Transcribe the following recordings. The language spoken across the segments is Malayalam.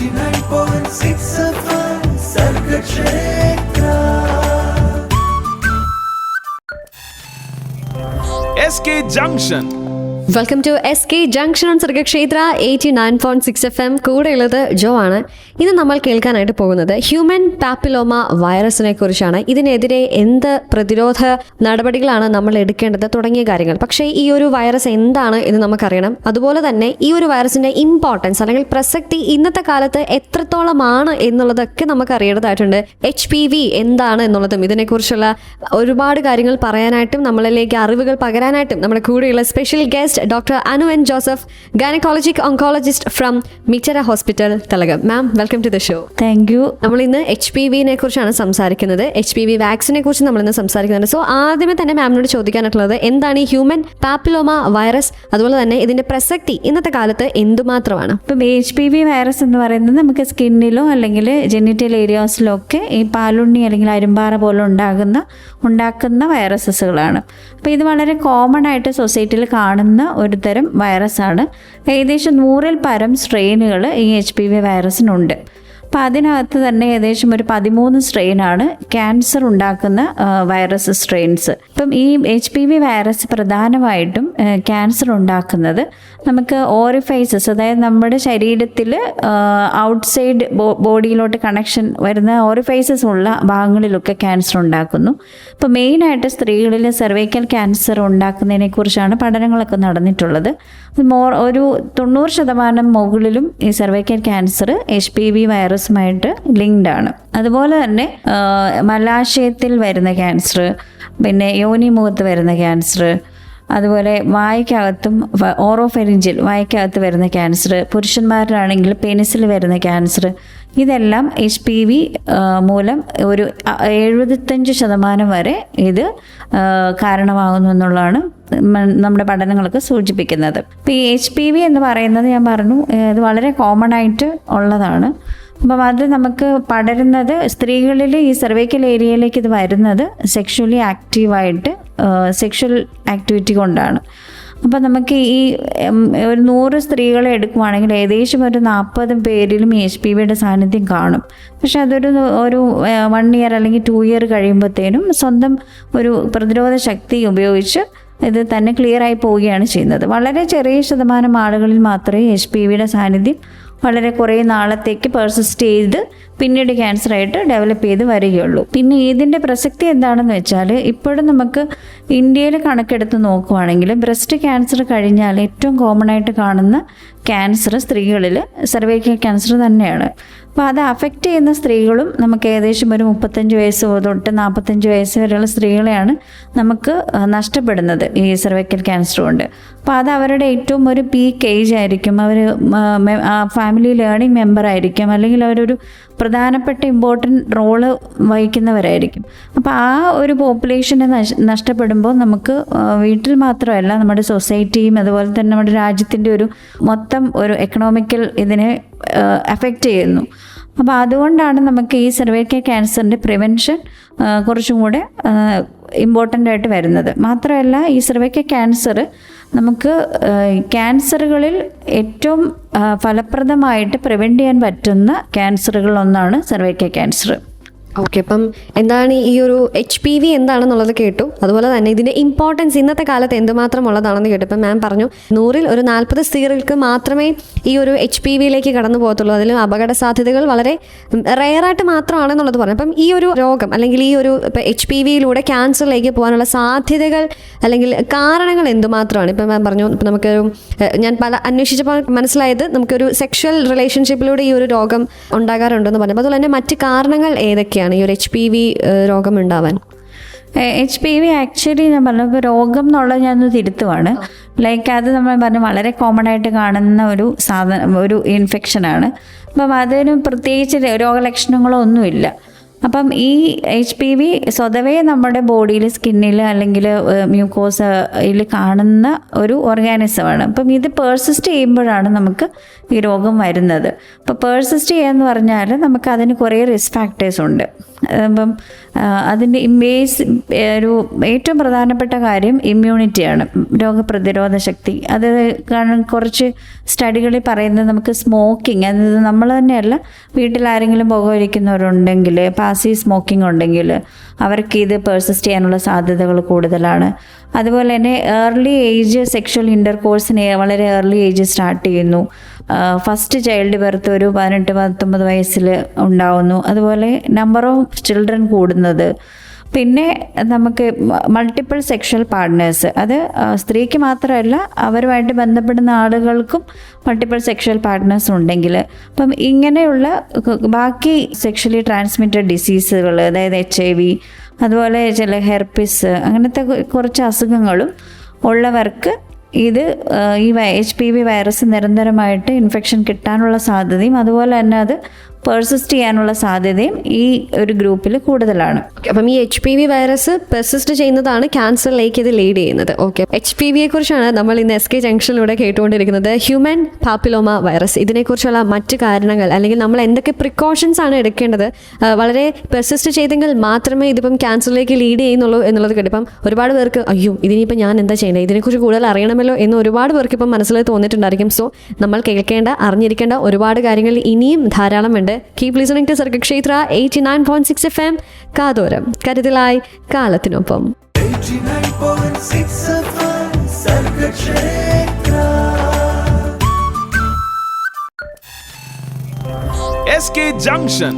89.6 FM Sargakshetra. SK Junction. Welcome to SK junction on Sargakshetra 89.6 FM. കൂടെയുള്ളത് ജോ ആണ്. ഇന്ന് നമ്മൾ കേൾക്കാനായിട്ട് പോകുന്നത് ഹ്യൂമൻ പാപ്പിലോമ വൈറസിനെ കുറിച്ചാണ്. ഇതിനെതിരെ എന്ത് പ്രതിരോധ നടപടികളാണ് നമ്മൾ എടുക്കേണ്ടത് തുടങ്ങിയ കാര്യങ്ങൾ. പക്ഷേ ഈ ഒരു വൈറസ് എന്താണ് എന്ന് നമുക്കറിയണം. അതുപോലെ തന്നെ ഈ ഒരു വൈറസിന്റെ ഇമ്പോർട്ടൻസ് അല്ലെങ്കിൽ പ്രസക്തി ഇന്നത്തെ കാലത്ത് എത്രത്തോളമാണ് എന്നുള്ളതൊക്കെ നമുക്ക് അറിയേണ്ടതായിട്ടുണ്ട്. HPV എന്താണ് എന്നുള്ളതും ഇതിനെക്കുറിച്ചുള്ള ഒരുപാട് കാര്യങ്ങൾ പറയാനായിട്ടും നമ്മളിലേക്ക് അറിവുകൾ പകരാനായിട്ടും നമ്മുടെ കൂടെയുള്ള special guest doctor Anu N Joseph, gynaecologic oncologist from Mitera hospital, Thellakom. Ma'am, welcome to the show. Thank you. നമ്മൾ ഇന്ന് HPV കുറിച്ചാണ് സംസാരിക്കുന്നത്. HPV വാക്സിനെ കുറിച്ച് നമ്മൾ ഇന്ന് സംസാരിക്കുന്നുണ്ട്. സോ ആദ്യമേ തന്നെ മാമിനോട് ചോദിക്കാനായിട്ടുള്ളത്, എന്താണ് ഈ ഹ്യൂമൻ പാപ്പിലോമ വൈറസ്, അതുപോലെ തന്നെ ഇതിന്റെ പ്രസക്തി ഇന്നത്തെ കാലത്ത് എന്തുമാത്രമാണ്? ഇപ്പം HPV വൈറസ് എന്ന് പറയുന്നത് നമുക്ക് സ്കിന്നിലോ അല്ലെങ്കിൽ ജെനിറ്റൽ ഏരിയാസിലോ ഒക്കെ ഈ പാലുണ്ണി അല്ലെങ്കിൽ അരുമ്പാറ പോലെ ഉണ്ടാക്കുന്ന വൈറസസുകളാണ്. അപ്പോൾ ഇത് വളരെ കോമൺ ആയിട്ട് സൊസൈറ്റിയിൽ കാണുന്ന ഒരു തരം വൈറസാണ്. ഏകദേശം 100-ൽ പരം സ്ട്രെയിനുകൾ ഈ HPV വൈറസിനുണ്ട്. അപ്പോൾ അതിനകത്ത് തന്നെ ഏകദേശം ഒരു 13 സ്ട്രെയിനാണ് ക്യാൻസർ ഉണ്ടാക്കുന്ന വൈറസ് സ്ട്രെയിൻസ്. ഇപ്പം ഈ HPV വൈറസ് പ്രധാനമായിട്ടും ക്യാൻസർ ഉണ്ടാക്കുന്നത് നമുക്ക് ഓറിഫൈസസ്, അതായത് നമ്മുടെ ശരീരത്തിൽ ഔട്ട്സൈഡ് ബോഡിയിലോട്ട് കണക്ഷൻ വരുന്ന ഓറിഫൈസസ് ഉള്ള ഭാഗങ്ങളിലൊക്കെ ക്യാൻസർ ഉണ്ടാക്കുന്നു. ഇപ്പോൾ മെയിനായിട്ട് സ്ത്രീകളിൽ സെർവൈക്കൽ ക്യാൻസർ ഉണ്ടാക്കുന്നതിനെ കുറിച്ചാണ് പഠനങ്ങളൊക്കെ നടന്നിട്ടുള്ളത്. ഒരു 90% മുകളിലും ഈ സെർവൈക്കൽ ക്യാൻസർ HPV വൈറസുമായിട്ട് ലിങ്ക്ഡ് ആണ്. അതുപോലെ തന്നെ മലാശയത്തിൽ വരുന്ന ക്യാൻസർ, പിന്നെ യോനി മുഖത്ത് വരുന്ന ക്യാൻസർ, അതുപോലെ വായ്ക്കകത്തും ഓറോഫെരിഞ്ചിൽ വായ്ക്കകത്ത് വരുന്ന ക്യാൻസർ, പുരുഷന്മാരിലാണെങ്കിൽ പെനിസിൽ വരുന്ന ക്യാൻസർ, ഇതെല്ലാം HPV മൂലം ഒരു 75% വരെ ഇത് കാരണമാകുന്നു എന്നുള്ളതാണ് നമ്മുടെ പഠനങ്ങളൊക്കെ സൂചിപ്പിക്കുന്നത്. ഇപ്പോൾ ഈ HPV എന്ന് പറയുന്നത് ഞാൻ പറഞ്ഞു, ഇത് വളരെ കോമൺ ആയിട്ട് ഉള്ളതാണ്. അപ്പം അത് നമുക്ക് പടരുന്നത് സ്ത്രീകളിൽ ഈ സെർവൈക്കൽ ഏരിയയിലേക്ക് ഇത് വരുന്നത് സെക്ഷുവലി ആക്റ്റീവായിട്ട് സെക്ഷൽ ആക്ടിവിറ്റി കൊണ്ടാണ്. അപ്പം നമുക്ക് ഈ ഒരു 100 സ്ത്രീകളെ എടുക്കുവാണെങ്കിൽ ഏകദേശം ഒരു 40 പേരിലും ഈ HPVയുടെ സാന്നിധ്യം കാണും. പക്ഷെ അതൊരു 1 ഇയർ അല്ലെങ്കിൽ 2 ഇയർ കഴിയുമ്പോഴത്തേനും സ്വന്തം ഒരു പ്രതിരോധ ശക്തി ഉപയോഗിച്ച് ഇത് തന്നെ ക്ലിയറായി പോവുകയാണ് ചെയ്യുന്നത്. വളരെ ചെറിയ ശതമാനം ആളുകളിൽ മാത്രമേ HPVയുടെ സാന്നിധ്യം വളരെ കുറേ നാളത്തേക്ക് പെർസിസ്റ്റ് ചെയ്ത് പിന്നീട് ക്യാൻസറായിട്ട് ഡെവലപ്പ് ചെയ്ത് വരികയുള്ളൂ. പിന്നെ ഇതിൻ്റെ പ്രസക്തി എന്താണെന്ന് വെച്ചാൽ, ഇപ്പോഴും നമുക്ക് ഇന്ത്യയിൽ കണക്കെടുത്ത് നോക്കുവാണെങ്കിൽ ബ്രസ്റ്റ് ക്യാൻസർ കഴിഞ്ഞാൽ ഏറ്റവും കോമൺ ആയിട്ട് കാണുന്ന ക്യാൻസർ സ്ത്രീകളിൽ സെർവൈക്കൽ ക്യാൻസർ തന്നെയാണ്. അപ്പോൾ അത് അഫക്റ്റ് ചെയ്യുന്ന സ്ത്രീകളും നമുക്ക് ഏകദേശം ഒരു 35 വയസ്സ് തൊട്ട് 45 വയസ്സ് വരെയുള്ള സ്ത്രീകളെയാണ് നമുക്ക് നഷ്ടപ്പെടുന്നത് ഈ സെർവൈക്കൽ ക്യാൻസർ കൊണ്ട്. അപ്പോൾ അത് അവരുടെ ഏറ്റവും ഒരു പീക്ക് ഏജ് ആയിരിക്കും. അവർ ഫാമിലി ലേണിംഗ് മെമ്പർ ആയിരിക്കും, അല്ലെങ്കിൽ അവരൊരു പ്രധാനപ്പെട്ട ഇമ്പോർട്ടൻറ്റ് റോള് വഹിക്കുന്നവരായിരിക്കും. അപ്പോൾ ആ ഒരു പോപ്പുലേഷനെ നഷ്ടപ്പെടുമ്പോൾ നമുക്ക് വീട്ടിൽ മാത്രമല്ല നമ്മുടെ സൊസൈറ്റിയും അതുപോലെ തന്നെ നമ്മുടെ രാജ്യത്തിൻ്റെ ഒരു മൊത്തം ഒരു എക്കണോമിക്കൽ ഇതിനെ അഫക്റ്റ് ചെയ്യുന്നു. അപ്പോൾ അതുകൊണ്ടാണ് നമുക്ക് ഈ സെർവൈക്കൽ ക്യാൻസറിൻ്റെ പ്രിവെൻഷൻ കുറച്ചും കൂടെ ഇമ്പോർട്ടൻ്റ് ആയിട്ട് വരുന്നത്. മാത്രമല്ല ഈ സെർവൈക്കൽ ക്യാൻസർ നമുക്ക് ക്യാൻസറുകളിൽ ഏറ്റവും ഫലപ്രദമായിട്ട് പ്രിവെൻറ്റ് ചെയ്യാൻ പറ്റുന്ന ക്യാൻസറുകളിലൊന്നാണ് സെർവൈക്കൽ ക്യാൻസർ. ഓക്കെ, അപ്പം എന്താണ് ഈ ഒരു HPV എന്താണെന്നുള്ളത് കേട്ടു. അതുപോലെ തന്നെ ഇതിൻ്റെ ഇമ്പോർട്ടൻസ് ഇന്നത്തെ കാലത്ത് എന്തുമാത്രം ഉള്ളതാണെന്ന് കേട്ടു. ഇപ്പം മാം പറഞ്ഞു 100-ൽ ഒരു 40 സ്ത്രീകൾക്ക് മാത്രമേ ഈ ഒരു HPVയിലേക്ക് കടന്നു പോകത്തുള്ളൂ. അതിലും അപകട സാധ്യതകൾ വളരെ റെയറായിട്ട് മാത്രമാണെന്നുള്ളത് പറഞ്ഞു. അപ്പം ഈ ഒരു രോഗം അല്ലെങ്കിൽ ഈ ഒരു ഇപ്പം HPVയിലൂടെ ക്യാൻസറിലേക്ക് പോകാനുള്ള സാധ്യതകൾ അല്ലെങ്കിൽ കാരണങ്ങൾ എന്തുമാത്രമാണ്? ഇപ്പം മാം പറഞ്ഞു, ഇപ്പം നമുക്കൊരു ഞാൻ അന്വേഷിച്ചപ്പോൾ മനസ്സിലായത് നമുക്കൊരു സെക്ഷൽ റിലേഷൻഷിപ്പിലൂടെ ഈ ഒരു രോഗം ഉണ്ടാകാറുണ്ടെന്ന് പറഞ്ഞു. അതുപോലെ തന്നെ മറ്റ് കാരണങ്ങൾ ഏതൊക്കെയാണ് ഈ ഒരു HPV രോഗം ഉണ്ടാവാൻ? HPV ആക്ച്വലി ഞാൻ പറഞ്ഞപ്പോൾ രോഗം എന്നുള്ളത് ഞാനൊന്ന് തിരുത്തുവാണ്. ലൈക്ക് അത് നമ്മൾ പറഞ്ഞു വളരെ കോമൺ ആയിട്ട് കാണുന്ന ഒരു ഇൻഫെക്ഷനാണ്. അപ്പം അതിന് പ്രത്യേകിച്ച് രോഗലക്ഷണങ്ങളോ ഒന്നുമില്ല. അപ്പം ഈ HPV സ്വതവേ നമ്മുടെ ബോഡിയിൽ സ്കിന്നിൽ അല്ലെങ്കിൽ മ്യൂക്കോസയിൽ കാണുന്ന ഒരു ഓർഗാനിസമാണ്. അപ്പം ഇത് പേഴ്സിസ്റ്റ് ചെയ്യുമ്പോഴാണ് നമുക്ക് ഈ രോഗം വരുന്നത്. അപ്പോൾ പേഴ്സിസ്റ്റ് ചെയ്യാന്ന് പറഞ്ഞാൽ നമുക്ക് അതിന് കുറേ റിസ്ക് ഫാക്ടേഴ്സ് ഉണ്ട്. അപ്പം അതിൻ്റെ ഒരു ഏറ്റവും പ്രധാനപ്പെട്ട കാര്യം ഇമ്മ്യൂണിറ്റിയാണ്, രോഗപ്രതിരോധ ശക്തി. അത് കാരണം കുറച്ച് സ്റ്റഡികളിൽ പറയുന്നത് നമുക്ക് സ്മോക്കിംഗ്, അതായത് നമ്മൾ തന്നെയല്ല, വീട്ടിലാരെങ്കിലും പുകവലിക്കുന്നവരുണ്ടെങ്കിൽ, പാസീവ് സ്മോക്കിംഗ് ഉണ്ടെങ്കിൽ അവർക്ക് ഇത് പേഴ്സിസ്റ്റ് ചെയ്യാനുള്ള സാധ്യതകൾ കൂടുതലാണ്. അതുപോലെ തന്നെ ഏർലി ഏജ് സെക്ഷൽ ഇൻ്റർകോഴ്സിന് വളരെ ഏർലി ഏജ് സ്റ്റാർട്ട് ചെയ്യുന്നു. ഫസ്റ്റ് ചൈൽഡ് ബർത്ത് ഒരു 18-19 വയസ്സിൽ ഉണ്ടാവുന്നു. അതുപോലെ നമ്പർ ഓഫ് ചിൽഡ്രൻ കൂടുന്നത്. പിന്നെ നമുക്ക് മൾട്ടിപ്പിൾ സെക്ഷൽ പാർട്ട്നേഴ്സ്, അത് സ്ത്രീക്ക് മാത്രമല്ല അവരുമായിട്ട് ബന്ധപ്പെടുന്ന ആളുകൾക്കും മൾട്ടിപ്പിൾ സെക്ഷൽ പാർട്ട്നേഴ്സ് ഉണ്ടെങ്കിൽ, അപ്പം ഇങ്ങനെയുള്ള ബാക്കി സെക്ഷലി ട്രാൻസ്മിറ്റഡ് ഡിസീസുകൾ, അതായത് HIV, അതുപോലെ ചില ഹെർപ്പിസ്, അങ്ങനത്തെ കുറച്ച് അസുഖങ്ങളും ഉള്ളവർക്ക് ഇത് ഈ HPV വൈറസ് നിരന്തരമായിട്ട് ഇൻഫെക്ഷൻ കിട്ടാനുള്ള സാധ്യതയും അതുപോലെ തന്നെ അത് പെർസിസ്റ്റ് ചെയ്യാനുള്ള സാധ്യതയും ഈ ഒരു ഗ്രൂപ്പിൽ കൂടുതലാണ്. അപ്പം ഈ HPV വൈറസ് പെർസിസ്റ്റ് ചെയ്യുന്നതാണ് ക്യാൻസറിലേക്ക് ഇത് ലീഡ് ചെയ്യുന്നത്. ഓക്കെ, HPVയെ കുറിച്ചാണ് നമ്മൾ ഇന്ന് SK ജംഗ്ഷനിലൂടെ കേട്ടുകൊണ്ടിരിക്കുന്നത്. ഹ്യൂമൻ പാപ്പിലോമ വൈറസ്, ഇതിനെക്കുറിച്ചുള്ള മറ്റ് കാരണങ്ങൾ അല്ലെങ്കിൽ നമ്മൾ എന്തൊക്കെ പ്രിക്കോഷൻസ് ആണ് എടുക്കേണ്ടത്, വളരെ പെർസിസ്റ്റ് ചെയ്തെങ്കിൽ മാത്രമേ ഇതിപ്പം ക്യാൻസറിലേക്ക് ലീഡ് ചെയ്യുന്നുള്ളൂ എന്നുള്ളത് കേട്ടു. ഇപ്പം ഒരുപാട് പേർക്ക് അയ്യോ ഇതിനിപ്പോൾ ഞാൻ എന്താ ചെയ്യേണ്ടത്, ഇതിനെക്കുറിച്ച് കൂടുതൽ അറിയണമല്ലോ എന്ന് ഒരുപാട് പേർക്ക് ഇപ്പം മനസ്സിൽ തോന്നിയിട്ടുണ്ടായിരിക്കും. സോ നമ്മൾ കേൾക്കേണ്ട, അറിഞ്ഞിരിക്കേണ്ട ഒരുപാട് കാര്യങ്ങൾ ഇനിയും ധാരാളം ഉണ്ട്. Keep listening to Sargakshetra 89.6 FM. കാതോരം, കരുതലായി, കാലത്തിനൊപ്പം. 89.6 FM Sargakshetra. SK Junction.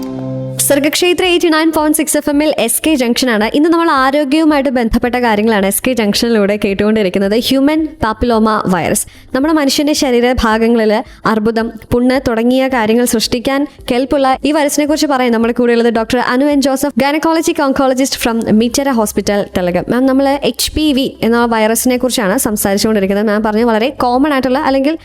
Sargakshetra 89.6 FM SK ജംഗ്ഷനാണ്. ഇന്ന് നമ്മൾ ആരോഗ്യവുമായിട്ട് ബന്ധപ്പെട്ട കാര്യങ്ങളാണ് SK ജംഗ്ഷനിലൂടെ കേട്ടുകൊണ്ടിരിക്കുന്നത്. ഹ്യൂമൻ പാപ്പിലോമ വൈറസ് നമ്മുടെ മനുഷ്യന്റെ ശരീരഭാഗങ്ങളിൽ അർബുദം, പുണ്ണ് തുടങ്ങിയ കാര്യങ്ങൾ സൃഷ്ടിക്കാൻ കെൽപ്പുള്ള ഈ വൈറസിനെ കുറിച്ച് പറയാം നമ്മുടെ കൂടെയുള്ളത് doctor Anu N Joseph, gynaecologic oncologist from Mitera hospital, Telangana. Ma'am, നമ്മൾ HPV എന്ന വൈറസിനെ കുറിച്ചാണ് സംസാരിച്ചുകൊണ്ടിരിക്കുന്നത്. മാം പറഞ്ഞു വളരെ കോമൺ ആയിട്ടുള്ള അല്ലെങ്കിൽ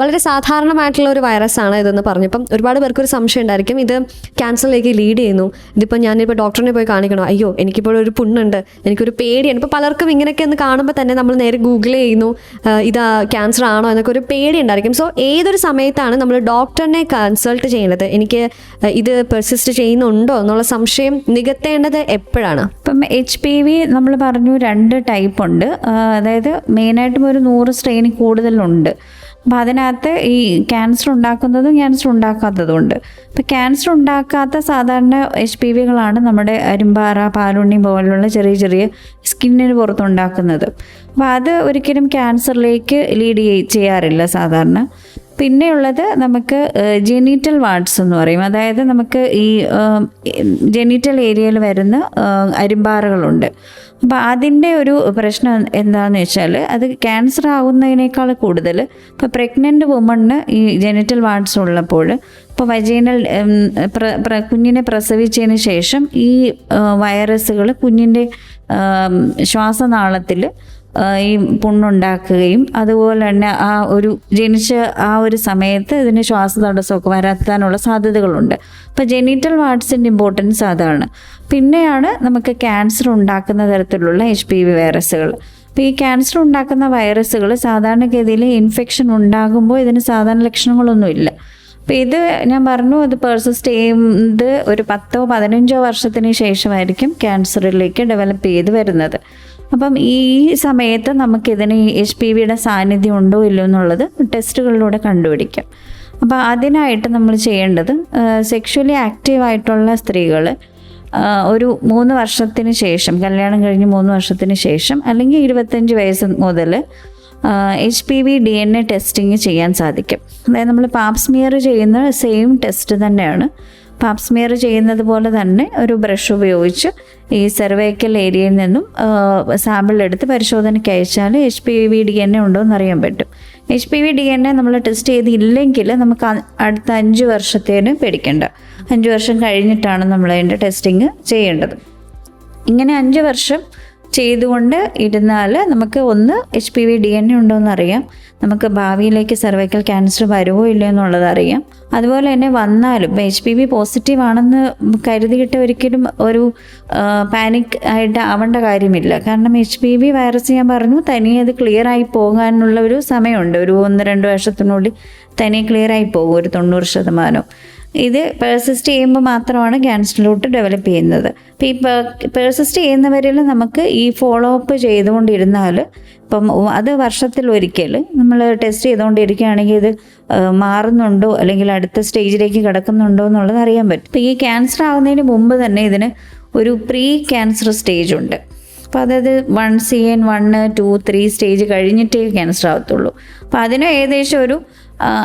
വളരെ സാധാരണമായിട്ടുള്ള ഒരു വൈറസാണ് ഇതെന്ന് പറഞ്ഞു. ഇപ്പം ഒരുപാട് പേർക്കൊരു സംശയം ഉണ്ടായിരിക്കും, ഇത് ക്യാൻസറിലേക്ക് ലീഡ് ചെയ്യുന്നു, ഇതിപ്പോൾ ഞാനിപ്പോൾ ഡോക്ടറിനെ പോയി കാണിക്കണോ, അയ്യോ എനിക്കിപ്പോൾ ഒരു പുണ്ണുണ്ട്, എനിക്കൊരു പേടിയാണ്. ഇപ്പോൾ പലർക്കും ഇങ്ങനെയൊക്കെ ഒന്ന് കാണുമ്പോൾ തന്നെ നമ്മൾ നേരെ ഗൂഗിൾ ചെയ്യുന്നു ഇത് ക്യാൻസർ ആണോ എന്നൊക്കെ ഒരു പേടി ഉണ്ടായിരിക്കും. സോ ഏതൊരു സമയത്താണ് നമ്മൾ ഡോക്ടറിനെ കൺസൾട്ട് ചെയ്യേണ്ടത്, എനിക്ക് ഇത് പെർസിസ്റ്റ് ചെയ്യുന്നുണ്ടോ എന്നുള്ള സംശയം നികത്തേണ്ടത് എപ്പോഴാണ്? ഇപ്പം HPV നമ്മൾ പറഞ്ഞു 2 ടൈപ്പ് ഉണ്ട്. അതായത് മെയിനായിട്ടും ഒരു 100 സ്ട്രെയിൻ കൂടുതലുണ്ട്. അപ്പോൾ അതിനകത്ത് ഈ ക്യാൻസർ ഉണ്ടാക്കുന്നതും ക്യാൻസർ ഉണ്ടാക്കാത്തതും ഉണ്ട്. ഇപ്പോൾ ക്യാൻസർ ഉണ്ടാക്കാത്ത സാധാരണ HPVകളാണ് നമ്മുടെ അരുമ്പാറ, പാലുണ്ണി പോലുള്ള ചെറിയ ചെറിയ സ്കിന്നിന് പുറത്തുണ്ടാക്കുന്നത്. അപ്പോൾ അത് ഒരിക്കലും ക്യാൻസറിലേക്ക് ലീഡ് ചെയ്യാറില്ല സാധാരണ. പിന്നെയുള്ളത് നമുക്ക് ജെനിറ്റൽ വാർഡ്സ് എന്ന് പറയും. അതായത് നമുക്ക് ഈ ജെനിറ്റൽ ഏരിയയിൽ വരുന്ന അരുമ്പാറകളുണ്ട്. അപ്പോൾ അതിൻ്റെ ഒരു പ്രശ്നം എന്താണെന്ന് വെച്ചാൽ അത് ക്യാൻസർ ആകുന്നതിനേക്കാൾ കൂടുതൽ ഇപ്പോൾ പ്രഗ്നൻ്റ് വുമണിന് ഈ ജെനിറ്റൽ വാർഡ്സ് ഉള്ളപ്പോൾ, ഇപ്പോൾ വജൈനൽ കുഞ്ഞിനെ പ്രസവിച്ചതിന് ശേഷം ഈ വൈറസുകൾ കുഞ്ഞിൻ്റെ ശ്വാസനാളത്തിൽ ഈ പുണ്ണുണ്ടാക്കുകയും അതുപോലെ തന്നെ ആ ഒരു ജനിച്ച ആ ഒരു സമയത്ത് ഇതിന് ശ്വാസതടസ്സമൊക്കെ വരാത്താനുള്ള സാധ്യതകളുണ്ട്. അപ്പോൾ ജെനിറ്റൽ വാർഡ്സിൻ്റെ ഇമ്പോർട്ടൻസ് അതാണ്. പിന്നെയാണ് നമുക്ക് ക്യാൻസർ ഉണ്ടാക്കുന്ന തരത്തിലുള്ള HPV വൈറസുകൾ. അപ്പോൾ ഈ ക്യാൻസർ ഉണ്ടാക്കുന്ന വൈറസുകൾ സാധാരണഗതിയിൽ ഇൻഫെക്ഷൻ ഉണ്ടാകുമ്പോൾ ഇതിന് സാധാരണ ലക്ഷണങ്ങളൊന്നുമില്ല. അപ്പോൾ ഇത് ഞാൻ പറഞ്ഞു, അത് പെർസിസ്റ്റ് ചെയ്യുന്നത് ഒരു 10-15 വർഷത്തിന് ശേഷമായിരിക്കും ക്യാൻസറിലേക്ക് ഡെവലപ്പ് ചെയ്ത് വരുന്നത്. അപ്പം ഈ സമയത്ത് നമുക്കിതിന് HPVയുടെ സാന്നിധ്യം ഉണ്ടോ ഇല്ലയോ എന്നുള്ളത് ടെസ്റ്റുകളിലൂടെ കണ്ടുപിടിക്കാം. അപ്പോൾ അതിനായിട്ട് നമ്മൾ ചെയ്യേണ്ടത് സെക്ഷുവലി ആക്റ്റീവായിട്ടുള്ള സ്ത്രീകൾ ഒരു 3 വർഷത്തിന് ശേഷം, കല്യാണം കഴിഞ്ഞ് 3 വർഷത്തിന് ശേഷം അല്ലെങ്കിൽ 25 വയസ്സ് മുതൽ HPV DNA ടെസ്റ്റിങ് ചെയ്യാൻ സാധിക്കും. അതായത് നമ്മൾ പാപ്സ്മിയർ ചെയ്യുന്ന സെയിം ടെസ്റ്റ് തന്നെയാണ്. പാപ്സ്മിയർ ചെയ്യുന്നത് പോലെ തന്നെ ഒരു ബ്രഷ് ഉപയോഗിച്ച് ഈ സെർവൈക്കൽ ഏരിയയിൽ നിന്നും സാമ്പിൾ എടുത്ത് പരിശോധനയ്ക്ക് അയച്ചാൽ HPV DNA ഉണ്ടോ എന്നറിയാൻ പറ്റും. HPV DNA നമ്മൾ ടെസ്റ്റ് ചെയ്തില്ലെങ്കിൽ നമുക്ക് അടുത്ത 5 വർഷത്തേന് പേടിക്കേണ്ട. 5 വർഷം കഴിഞ്ഞിട്ടാണ് നമ്മൾ അതിൻ്റെ ടെസ്റ്റിങ് ചെയ്യേണ്ടത്. ഇങ്ങനെ 5 വർഷം ചെയ്തുകൊണ്ട് ഇരുന്നാൽ നമുക്ക് ഒന്ന് HPV DNA ഉണ്ടോയെന്ന് അറിയാം, നമുക്ക് ഭാവിയിലേക്ക് സർവൈക്കൽ ക്യാൻസർ വരുമോ ഇല്ലയോ എന്നുള്ളത് അറിയാം. അതുപോലെ തന്നെ വന്നാലും ഇപ്പോൾ HPV പോസിറ്റീവ് ആണെന്ന് കരുതിയിട്ട് ഒരിക്കലും ഒരു പാനിക് ആയിട്ട് ആവേണ്ട കാര്യമില്ല. കാരണം HPV വൈറസ് ഞാൻ പറഞ്ഞു തനിയെ അത് ക്ലിയർ ആയി പോകാനുള്ള ഒരു സമയമുണ്ട്. ഒരു 1-2 വർഷത്തിനുള്ളിൽ തനിയെ ക്ലിയർ ആയി പോകും, ഒരു 90%. ഇത് പെർസിസ്റ്റ് ചെയ്യുമ്പോൾ മാത്രമാണ് ക്യാൻസറിലോട്ട് ഡെവലപ്പ് ചെയ്യുന്നത്. അപ്പോൾ ഈ പെർസിസ്റ്റ് ചെയ്യുന്നവരിൽ നമുക്ക് ഈ ഫോളോ അപ്പ് ചെയ്തുകൊണ്ടിരുന്നാൽ, ഇപ്പം അത് വർഷത്തിലൊരിക്കൽ നമ്മൾ ടെസ്റ്റ് ചെയ്തുകൊണ്ടിരിക്കുകയാണെങ്കിൽ ഇത് മാറുന്നുണ്ടോ അല്ലെങ്കിൽ അടുത്ത സ്റ്റേജിലേക്ക് കിടക്കുന്നുണ്ടോ എന്നുള്ളത് അറിയാൻ പറ്റും. ഇപ്പോൾ ഈ ക്യാൻസർ ആവുന്നതിന് മുമ്പ് തന്നെ ഇതിന് ഒരു പ്രീ ക്യാൻസർ സ്റ്റേജ് ഉണ്ട്. അപ്പോൾ അതായത് 1CN 1, 2, 3 സ്റ്റേജ് കഴിഞ്ഞിട്ടേ ക്യാൻസർ ആവത്തുള്ളൂ. അപ്പോൾ അതിന് ഏകദേശം ഒരു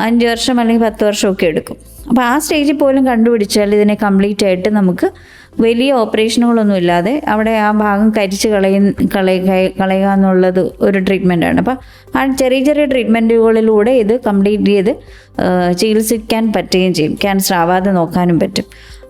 5 വർഷം അല്ലെങ്കിൽ 10 വർഷമൊക്കെ എടുക്കും. അപ്പോൾ ആ സ്റ്റേജിൽ പോലും കണ്ടുപിടിച്ചാൽ ഇതിനെ കംപ്ലീറ്റ് ആയിട്ട് നമുക്ക് വലിയ ഓപ്പറേഷനുകളൊന്നും ഇല്ലാതെ അവിടെ ആ ഭാഗം കരിച്ച് കളയുക എന്നുള്ളത് ഒരു ട്രീറ്റ്മെൻറ്റാണ്. അപ്പോൾ ആ ചെറിയ ചെറിയ ട്രീറ്റ്മെൻറ്റുകളിലൂടെ ഇത് കംപ്ലീറ്റ് ചെയ്ത് ചികിത്സിക്കാൻ പറ്റുകയും ചെയ്യും, ക്യാൻസർ ആവാതെ നോക്കാനും പറ്റും.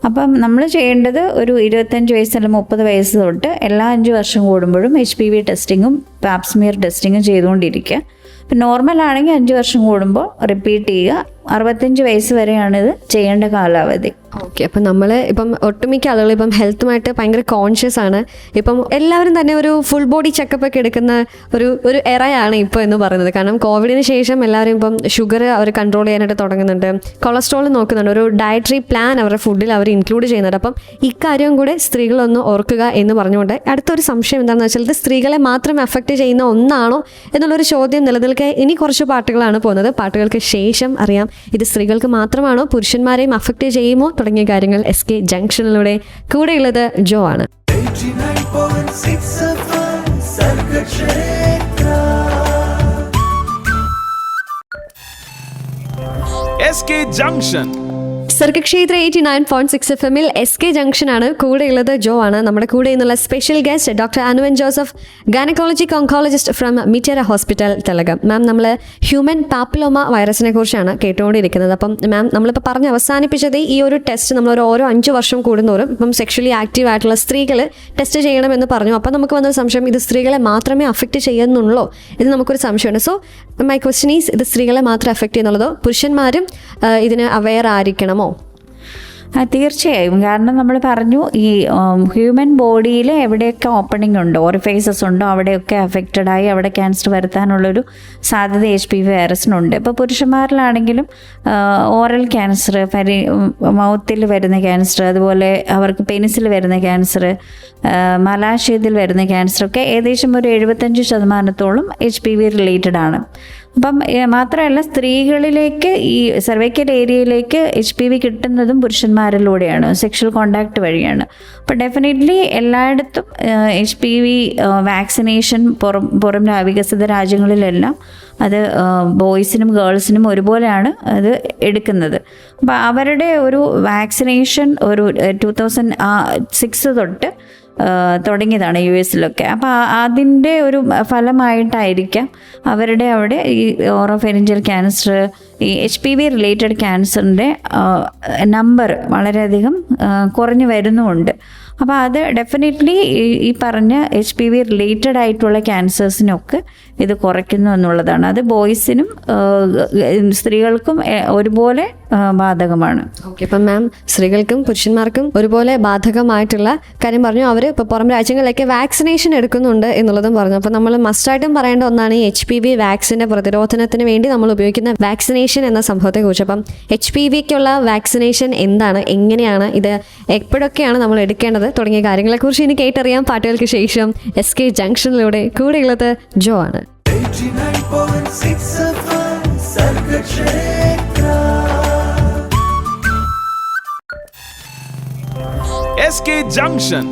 അപ്പം നമ്മൾ ചെയ്യേണ്ടത് ഒരു 25 വയസ്സ് അല്ലെങ്കിൽ 30 വയസ്സ് തൊട്ട് എല്ലാ 5 വർഷം കൂടുമ്പോഴും HPV ടെസ്റ്റിങ്ങും പാപ്സ്മിയർ ടെസ്റ്റിങ്ങും ചെയ്തുകൊണ്ടിരിക്കുക. ഇപ്പം നോർമലാണെങ്കിൽ 5 വർഷം കൂടുമ്പോൾ റിപ്പീറ്റ് ചെയ്യുക. 65 വയസ്സ് വരെയാണ് ഇത് ചെയ്യേണ്ട കാലാവധി. ഓക്കെ, അപ്പം നമ്മൾ ഇപ്പം ഒട്ടുമിക്ക ആളുകൾ ഇപ്പം ഹെൽത്തുമായിട്ട് ഭയങ്കര കോൺഷ്യസ് ആണ്. ഇപ്പം എല്ലാവരും തന്നെ ഒരു ഫുൾ ബോഡി ചെക്കപ്പ് ഒക്കെ എടുക്കുന്ന ഒരു എറയാണ് ഇപ്പോൾ എന്ന് പറയുന്നത്. കാരണം കോവിഡിന് ശേഷം എല്ലാവരും ഇപ്പം ഷുഗർ അവർ കൺട്രോൾ ചെയ്യാനായിട്ട് തുടങ്ങുന്നുണ്ട്, കൊളസ്ട്രോൾ നോക്കുന്നുണ്ട്, ഒരു ഡയറ്ററി പ്ലാൻ അവരുടെ ഫുഡിൽ അവർ ഇൻക്ലൂഡ് ചെയ്യുന്നുണ്ട്. അപ്പം ഇക്കാര്യം കൂടെ സ്ത്രീകളൊന്ന് ഓർക്കുക എന്ന് പറഞ്ഞുകൊണ്ട് അടുത്തൊരു സംശയം എന്താണെന്ന് വെച്ചാൽ, ഇത് സ്ത്രീകളെ മാത്രം എഫക്റ്റ് ചെയ്യുന്ന ഒന്നാണോ എന്നുള്ളൊരു ചോദ്യം നിലനിൽക്കെ ഇനി കുറച്ച് പാട്ടുകളാണ് പോകുന്നത്. പാട്ടുകൾക്ക് ശേഷം അറിയാം ഇത് സ്ത്രീകൾക്ക് മാത്രമാണോ പുരുഷന്മാരെയും അഫക്റ്റ് ചെയ്യുമോ തുടങ്ങിയ കാര്യങ്ങൾ. SK ജംഗ്ഷനിലൂടെ കൂടെയുള്ളത് ജോ ആണ്. 89.6 FM Sargakshetra. SK Junction. Sargakshetra 89.6 FM-ൽ SK ജംഗ്ഷനാണ്. കൂടെയുള്ളത് ജോ ആണ്. നമ്മുടെ കൂടെ നിന്നുള്ള special guest doctor Anu N Joseph, gynaecology oncologist from Mitera hospital, Thellakom. Ma'am, നമ്മൾ ഹ്യൂമൻ പാപ്പിലോമ വൈറസിനെ കുറിച്ചാണ് കേട്ടുകൊണ്ടിരിക്കുന്നത്. അപ്പം മാം, നമ്മളിപ്പോൾ പറഞ്ഞ് അവസാനിപ്പിച്ചത് ഈ ഒരു ടെസ്റ്റ് നമ്മൾ ഓരോ 5 വർഷം കൂടുന്നോറും ഇപ്പം സെക്ഷലി ആക്റ്റീവ് ആയിട്ടുള്ള സ്ത്രീകൾ ടെസ്റ്റ് ചെയ്യണമെന്ന് പറഞ്ഞു. അപ്പം നമുക്ക് വന്നൊരു സംശയം, ഇത് സ്ത്രീകളെ മാത്രമേ അഫക്റ്റ് ചെയ്യുന്നുള്ളൂ ഇത് നമുക്കൊരു സംശയമുണ്ട്. സോ മൈ ക്വസ്റ്റ്യൻ ഈസ്, ഇത് സ്ത്രീകളെ മാത്രം അഫക്റ്റ് ചെയ്യുന്നുള്ളതോ പുരുഷന്മാരും ഇതിന് അവെയർ ആയിരിക്കണമോ? തീർച്ചയായും. കാരണം നമ്മൾ പറഞ്ഞു ഈ ഹ്യൂമൻ ബോഡിയിൽ എവിടെയൊക്കെ ഓപ്പണിംഗ് ഉണ്ടോ, ഓറിഫൈസസ് ഉണ്ടോ, അവിടെയൊക്കെ അഫക്റ്റഡായി അവിടെ ക്യാൻസർ വരുത്താനുള്ളൊരു സാധ്യത HPV വൈറസിനുണ്ട്. ഇപ്പോൾ പുരുഷന്മാരിലാണെങ്കിലും ഓറൽ ക്യാൻസർ, മൗത്തിൽ വരുന്ന ക്യാൻസർ, അതുപോലെ അവർക്ക് പെനിസിൽ വരുന്ന ക്യാൻസർ, മലാശയത്തിൽ വരുന്ന ക്യാൻസറൊക്കെ ഏകദേശം ഒരു 75% HPV റിലേറ്റഡ് ആണ്. അപ്പം മാത്രമല്ല, സ്ത്രീകളിലേക്ക് ഈ സർവൈക്കൽ ഏരിയയിലേക്ക് HPV കിട്ടുന്നതും പുരുഷന്മാരിലൂടെയാണ്, സെക്ഷൽ കോണ്ടാക്ട് വഴിയാണ്. അപ്പോൾ ഡെഫിനറ്റ്ലി എല്ലായിടത്തും HPV വാക്സിനേഷൻ പുറം വികസിത രാജ്യങ്ങളിലെല്ലാം അത് ബോയ്സിനും ഗേൾസിനും ഒരുപോലെയാണ് അത് എടുക്കുന്നത്. അപ്പോൾ അവരുടെ ഒരു വാക്സിനേഷൻ ഒരു 2006 തൊട്ട് തുടങ്ങിയതാണ് US-ലൊക്കെ. അപ്പോൾ അതിൻ്റെ ഒരു ഫലമായിട്ടായിരിക്കാം അവരുടെ അവിടെ ഈ ഓറോഫെരിഞ്ചൽ ക്യാൻസർ, ഈ HPV റിലേറ്റഡ് ക്യാൻസറിൻ്റെ നമ്പർ വളരെയധികം കുറഞ്ഞു വരുന്നുമുണ്ട്. അപ്പോൾ അത് ഡെഫിനറ്റ്ലി ഈ പറഞ്ഞ HPV റിലേറ്റഡ് ആയിട്ടുള്ള ക്യാൻസേഴ്സിനൊക്കെ ഇത് കുറയ്ക്കുന്നു എന്നുള്ളതാണ്. അത് ബോയ്സിനും സ്ത്രീകൾക്കും ഒരുപോലെ ബാധകമാണ്. ഓക്കെ, അപ്പം മാം, സ്ത്രീകൾക്കും പുരുഷന്മാർക്കും ഒരുപോലെ ബാധകമായിട്ടുള്ള കാര്യം പറഞ്ഞു. അവർ ഇപ്പോൾ പുറം രാജ്യങ്ങളിലേക്ക് വാക്സിനേഷൻ എടുക്കുന്നുണ്ട് എന്നുള്ളതും പറഞ്ഞു. അപ്പോൾ നമ്മൾ മസ്റ്റായിട്ടും പറയേണ്ട ഒന്നാണ് ഈ HPV വാക്സിൻ്റെ പ്രതിരോധനത്തിന് വേണ്ടി നമ്മൾ ഉപയോഗിക്കുന്ന വാക്സിനേഷൻ എന്ന സംഭവത്തെക്കുറിച്ച്. അപ്പം HPV-ക്കുള്ള വാക്സിനേഷൻ എന്താണ്, എങ്ങനെയാണ് ഇത്, എപ്പോഴൊക്കെയാണ് നമ്മൾ എടുക്കേണ്ടത് തുടങ്ങിയ കാര്യങ്ങളെക്കുറിച്ച് ഇനി കേട്ടറിയാം പാട്ടുകൾക്ക് ശേഷം. SK ജംഗ്ഷനിലൂടെ കൂടെയുള്ളത് ജോ ആണ്. 89.6 FM Sargakshetra. SK Junction.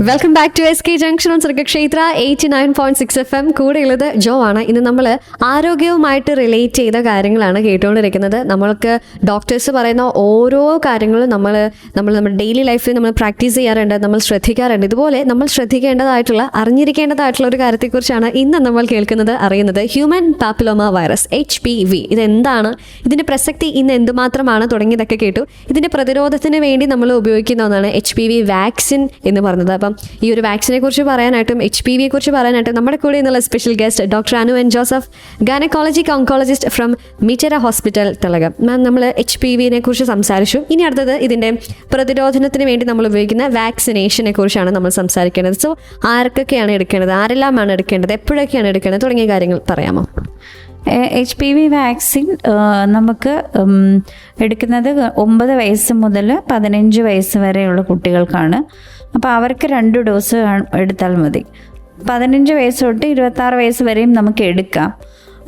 Welcome back to SK junction on Sargakshetra 89.6 FM. കൂടെയുള്ളത് ജോ ആണ്. ഇന്ന് നമ്മൾ ആരോഗ്യവുമായിട്ട് റിലേറ്റ് ചെയ്ത കാര്യങ്ങളാണ് കേട്ടുകൊണ്ടിരിക്കുന്നത്. നമ്മൾക്ക് ഡോക്ടേഴ്സ് പറയുന്ന ഓരോ കാര്യങ്ങളും നമ്മൾ നമ്മുടെ ഡെയിലി ലൈഫിൽ നമ്മൾ പ്രാക്ടീസ് ചെയ്യാറുണ്ട്, നമ്മൾ ശ്രദ്ധിക്കാറുണ്ട്. ഇതുപോലെ നമ്മൾ ശ്രദ്ധിക്കേണ്ടതായിട്ടുള്ള, അറിഞ്ഞിരിക്കേണ്ടതായിട്ടുള്ള ഒരു കാര്യത്തെക്കുറിച്ചാണ് ഇന്ന് നമ്മൾ കേൾക്കുന്നത്, അറിയുന്നത്. Human papilloma virus, HPV. ഇതെന്താണ്, ഇതിൻ്റെ പ്രസക്തി ഇന്ന് എന്തുമാത്രമാണ് തുടങ്ങിയതൊക്കെ കേട്ടു. ഇതിൻ്റെ പ്രതിരോധത്തിന് വേണ്ടി നമ്മൾ ഉപയോഗിക്കുന്ന ഒന്നാണ് HPV വാക്സിൻ എന്ന് പറയുന്നത്. അപ്പം അപ്പം ഈ ഒരു വാക്സിനെ കുറിച്ച് പറയാനായിട്ടും HPV കുറിച്ച് പറയാനായിട്ടും നമ്മുടെ കൂടെ എന്നുള്ള special guest doctor Anu N Joseph, gynaecologic oncologist from Mitera hospital Thellakom. Ma'am, നമ്മൾ HPVനെ കുറിച്ച് സംസാരിച്ചു. ഇനി അടുത്തത് ഇതിൻ്റെ പ്രതിരോധനത്തിന് വേണ്ടി നമ്മൾ ഉപയോഗിക്കുന്ന വാക്സിനേഷനെ കുറിച്ചാണ് നമ്മൾ സംസാരിക്കേണ്ടത്. സോ ആർക്കൊക്കെയാണ് എടുക്കേണ്ടത്, ആരെല്ലാമാണ് എടുക്കേണ്ടത്, എപ്പോഴൊക്കെയാണ് എടുക്കേണ്ടത് തുടങ്ങിയ കാര്യങ്ങൾ പറയാമോ? HPV വാക്സിൻ നമുക്ക് എടുക്കുന്നത് 9 വയസ്സ് മുതൽ 15 വയസ്സ് വരെയുള്ള കുട്ടികൾക്കാണ്. അപ്പോൾ അവർക്ക് 2 ഡോസ് എടുത്താൽ മതി. 15 വയസ്സ് തൊട്ട് 26 വയസ്സ് വരെയും നമുക്ക് എടുക്കാം.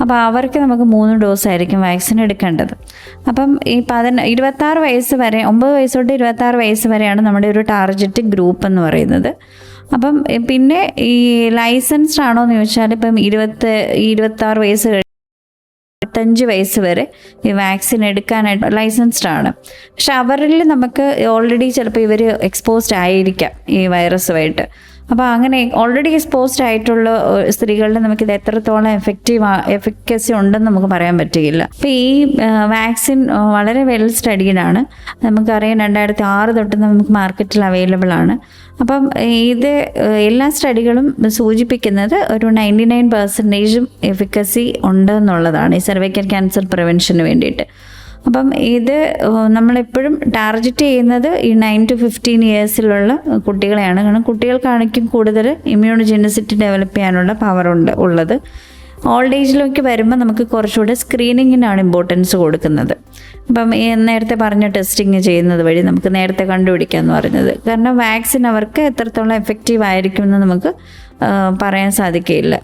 അപ്പോൾ അവർക്ക് നമുക്ക് 3 ഡോസായിരിക്കും വാക്സിൻ എടുക്കേണ്ടത്. അപ്പം ഈ 26 വയസ്സ് വരെ, 9 വയസ്സ് തൊട്ട് 26 വയസ്സ് വരെയാണ് നമ്മുടെ ഒരു ടാർഗറ്റ് ഗ്രൂപ്പ് എന്ന് പറയുന്നത്. അപ്പം പിന്നെ ഈ ലൈസൻസ്ഡ് ആണോ എന്ന് ചോദിച്ചാൽ ഇപ്പം 26 വയസ്സ് 25 വയസ്സ് വരെ ഈ വാക്സിൻ എടുക്കാനായിട്ട് ലൈസൻസ്ഡ് ആണ്. പക്ഷെ അവരിൽ നമുക്ക് ഓൾറെഡി ചിലപ്പോൾ ഇവർ എക്സ്പോസ്ഡ് ആയിരിക്കാം ഈ വൈറസുമായിട്ട്. അപ്പോൾ അങ്ങനെ ഓൾറെഡി എക്സ്പോസ്ഡ് ആയിട്ടുള്ള സ്ത്രീകളിൽ നമുക്കിത് എത്രത്തോളം എഫിക്കസി ഉണ്ടെന്ന് നമുക്ക് പറയാൻ പറ്റുകയില്ല. അപ്പോൾ ഈ വാക്സിൻ വളരെ വെൽ സ്റ്റഡീഡാണ്. നമുക്കറിയാം 2006 തൊട്ട് നമുക്ക് മാർക്കറ്റിൽ അവൈലബിൾ ആണ്. അപ്പം ഇത് എല്ലാ സ്റ്റഡികളും സൂചിപ്പിക്കുന്നത് ഒരു 99% എഫിക്കസി ഉണ്ടെന്നുള്ളതാണ് ഈ സർവൈക്കൽ ക്യാൻസർ പ്രിവെൻഷന് വേണ്ടിയിട്ട്. അപ്പം ഇത് നമ്മളെപ്പോഴും ടാർഗറ്റ് ചെയ്യുന്നത് ഈ 9 to 15 ഇയേഴ്സിലുള്ള കുട്ടികളെയാണ്. കാരണം കുട്ടികൾക്കാണെങ്കിൽ കൂടുതൽ ഇമ്മ്യൂണോജെനിസിറ്റി ഡെവലപ്പ് ചെയ്യാനുള്ള പവർ ഉള്ളത്. ഓൾഡ് ഏജിലേക്ക് വരുമ്പോൾ നമുക്ക് കുറച്ചുകൂടെ സ്ക്രീനിങ്ങിനാണ് ഇമ്പോർട്ടൻസ് കൊടുക്കുന്നത്. അപ്പം നേരത്തെ പറഞ്ഞ ടെസ്റ്റിങ് ചെയ്യുന്നത് വഴി നമുക്ക് നേരത്തെ കണ്ടുപിടിക്കാമെന്ന് പറഞ്ഞത്. കാരണം വാക്സിൻ അവർക്ക് എത്രത്തോളം എഫക്റ്റീവ് ആയിരിക്കുമെന്ന് നമുക്ക് പറയാൻ സാധിക്കില്ല.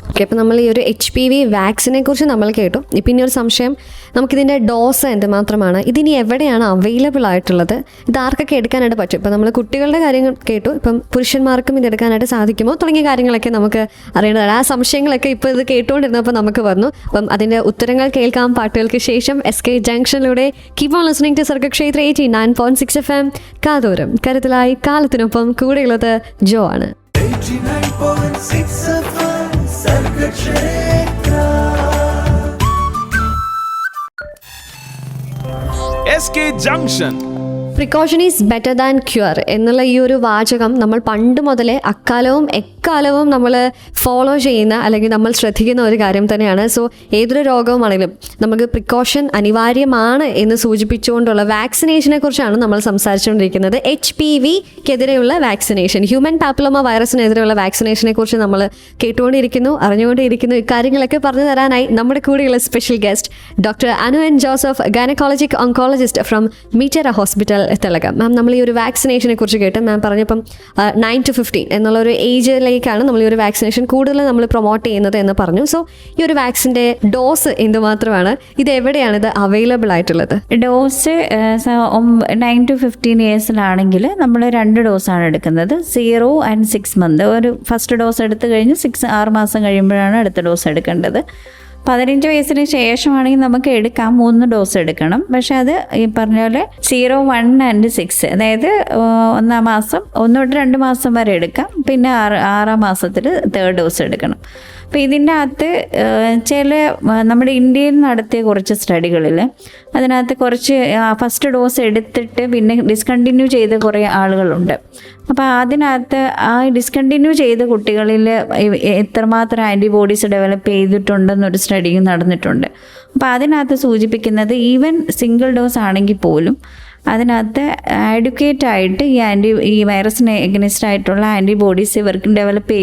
ഓക്കെ, അപ്പോൾ നമ്മൾ ഈ ഒരു HPV വാക്സിനെ കുറിച്ച് നമ്മൾ കേട്ടു. പിന്നെ ഒരു സംശയം, നമുക്കിതിൻ്റെ ഡോസ് എന്തുമാത്രമാണ്, ഇതിനി എവിടെയാണ് അവൈലബിൾ ആയിട്ടുള്ളത്, ഇത് ആർക്കൊക്കെ എടുക്കാനായിട്ട് പറ്റും? ഇപ്പം നമ്മൾ കുട്ടികളുടെ കാര്യങ്ങൾ കേട്ടു, ഇപ്പം പുരുഷന്മാർക്കും ഇത് എടുക്കാനായിട്ട് സാധിക്കുമോ തുടങ്ങിയ കാര്യങ്ങളൊക്കെ നമുക്ക് അറിയേണ്ടതാണ്. ആ സംശയങ്ങളൊക്കെ ഇപ്പോൾ ഇത് കേട്ടുകൊണ്ടിരുന്നപ്പോൾ നമുക്ക് വന്നു. അപ്പം അതിൻ്റെ ഉത്തരങ്ങൾ കേൾക്കാം പാട്ടുകൾക്ക് ശേഷം. SK ജംഗ്ഷനിലൂടെ keep on listening to Sargakshetra 89.6 FM. കാതോരം കരുതലായി, കാലത്തിനൊപ്പം കൂടെയുള്ളത് ജോ ആണ്. 89.6 FM Sargakshetra. SK Junction. Precaution is better than cure എന്നുള്ള ഈ ഒരു വാചകം നമ്മൾ പണ്ട് മുതലേ അക്കാലവും എക്കാലവും നമ്മൾ ഫോളോ ചെയ്യുന്ന അല്ലെങ്കിൽ നമ്മൾ ശ്രദ്ധിക്കുന്ന ഒരു കാര്യം തന്നെയാണ്. സോ ഏതൊരു രോഗവുമാണെങ്കിലും നമുക്ക് പ്രിക്കോഷൻ അനിവാര്യമാണ് എന്ന് സൂചിപ്പിച്ചുകൊണ്ടുള്ള വാക്സിനേഷനെ കുറിച്ചാണ് നമ്മൾ സംസാരിച്ചുകൊണ്ടിരിക്കുന്നത്. HPV-ക്കെതിരെയുള്ള വാക്സിനേഷൻ, ഹ്യൂമൻ പാപ്പിലോമ വൈറസിനെതിരെയുള്ള വാക്സിനേഷനെ കുറിച്ച് നമ്മൾ കേട്ടുകൊണ്ടിരിക്കുന്നു, അറിഞ്ഞുകൊണ്ടിരിക്കുന്നു. ഇക്കാര്യങ്ങളൊക്കെ പറഞ്ഞു തരാനായി നമ്മുടെ കൂടെയുള്ള special guest doctor Anu N Joseph, gynaecologic oncologist from Mitera hospital Thellakom. Ma'am, നമ്മൾ ഈ ഒരു വാക്സിനേഷനെ കുറിച്ച് കേട്ട് മാം പറഞ്ഞപ്പം 9 to 15 എന്നുള്ള ഒരു ഏജിലേക്കാണ് നമ്മൾ ഈ ഒരു വാക്സിനേഷൻ കൂടുതൽ നമ്മൾ പ്രൊമോട്ട് ചെയ്യുന്നത് എന്ന് പറഞ്ഞു. സോ ഈ ഒരു വാക്സിൻ്റെ ഡോസ് എന്തുമാത്രമാണ്, ഇത് എവിടെയാണ് ഇത് അവൈലബിൾ ആയിട്ടുള്ളത്? ഡോസ് 9 to 15 ഇയേഴ്സിലാണെങ്കിൽ നമ്മൾ 2 ഡോസാണ് എടുക്കുന്നത്, 0 and 6 months. ഒരു ഫസ്റ്റ് ഡോസ് എടുത്തു കഴിഞ്ഞ് 6 മാസം കഴിയുമ്പോഴാണ് അടുത്ത ഡോസ് എടുക്കേണ്ടത്. 15 വയസ്സിന് ശേഷമാണെങ്കിൽ നമുക്ക് എടുക്കാം, 3 ഡോസ് എടുക്കണം. പക്ഷെ അത് ഈ പറഞ്ഞ പോലെ 0, 1 and 6, അതായത് 1 മാസം 1 തൊട്ട് 2 മാസം വരെ എടുക്കാം. പിന്നെ 6 മാസത്തിൽ 3rd ഡോസ് എടുക്കണം. അപ്പോൾ ഇതിൻ്റെ അകത്ത് ചില നമ്മുടെ ഇന്ത്യയിൽ നടത്തിയ കുറച്ച് സ്റ്റഡികളിൽ അതിനകത്ത് കുറച്ച് ഫസ്റ്റ് ഡോസ് എടുത്തിട്ട് പിന്നെ ഡിസ്കണ്ടിന്യൂ ചെയ്ത കുറേ ആളുകളുണ്ട്. അപ്പോൾ അതിനകത്ത് ആ ഡിസ്കണ്ടിന്യൂ ചെയ്ത കുട്ടികളിൽ എത്രമാത്രം ആൻറ്റിബോഡീസ് ഡെവലപ്പ് ചെയ്തിട്ടുണ്ടെന്നൊരു സ്റ്റഡിയും നടന്നിട്ടുണ്ട്. അപ്പോൾ അതിനകത്ത് സൂചിപ്പിക്കുന്നത് ഈവൻ സിംഗിൾ ഡോസ് ആണെങ്കിൽ പോലും അതിനകത്ത് ആഡ്വക്കേറ്റ് ആയിട്ട് ഈ വൈറസിന് എഗനിസ്റ്റ് ആയിട്ടുള്ള ആൻറ്റിബോഡീസ് ഇവർക്ക് ഡെവലപ്പ്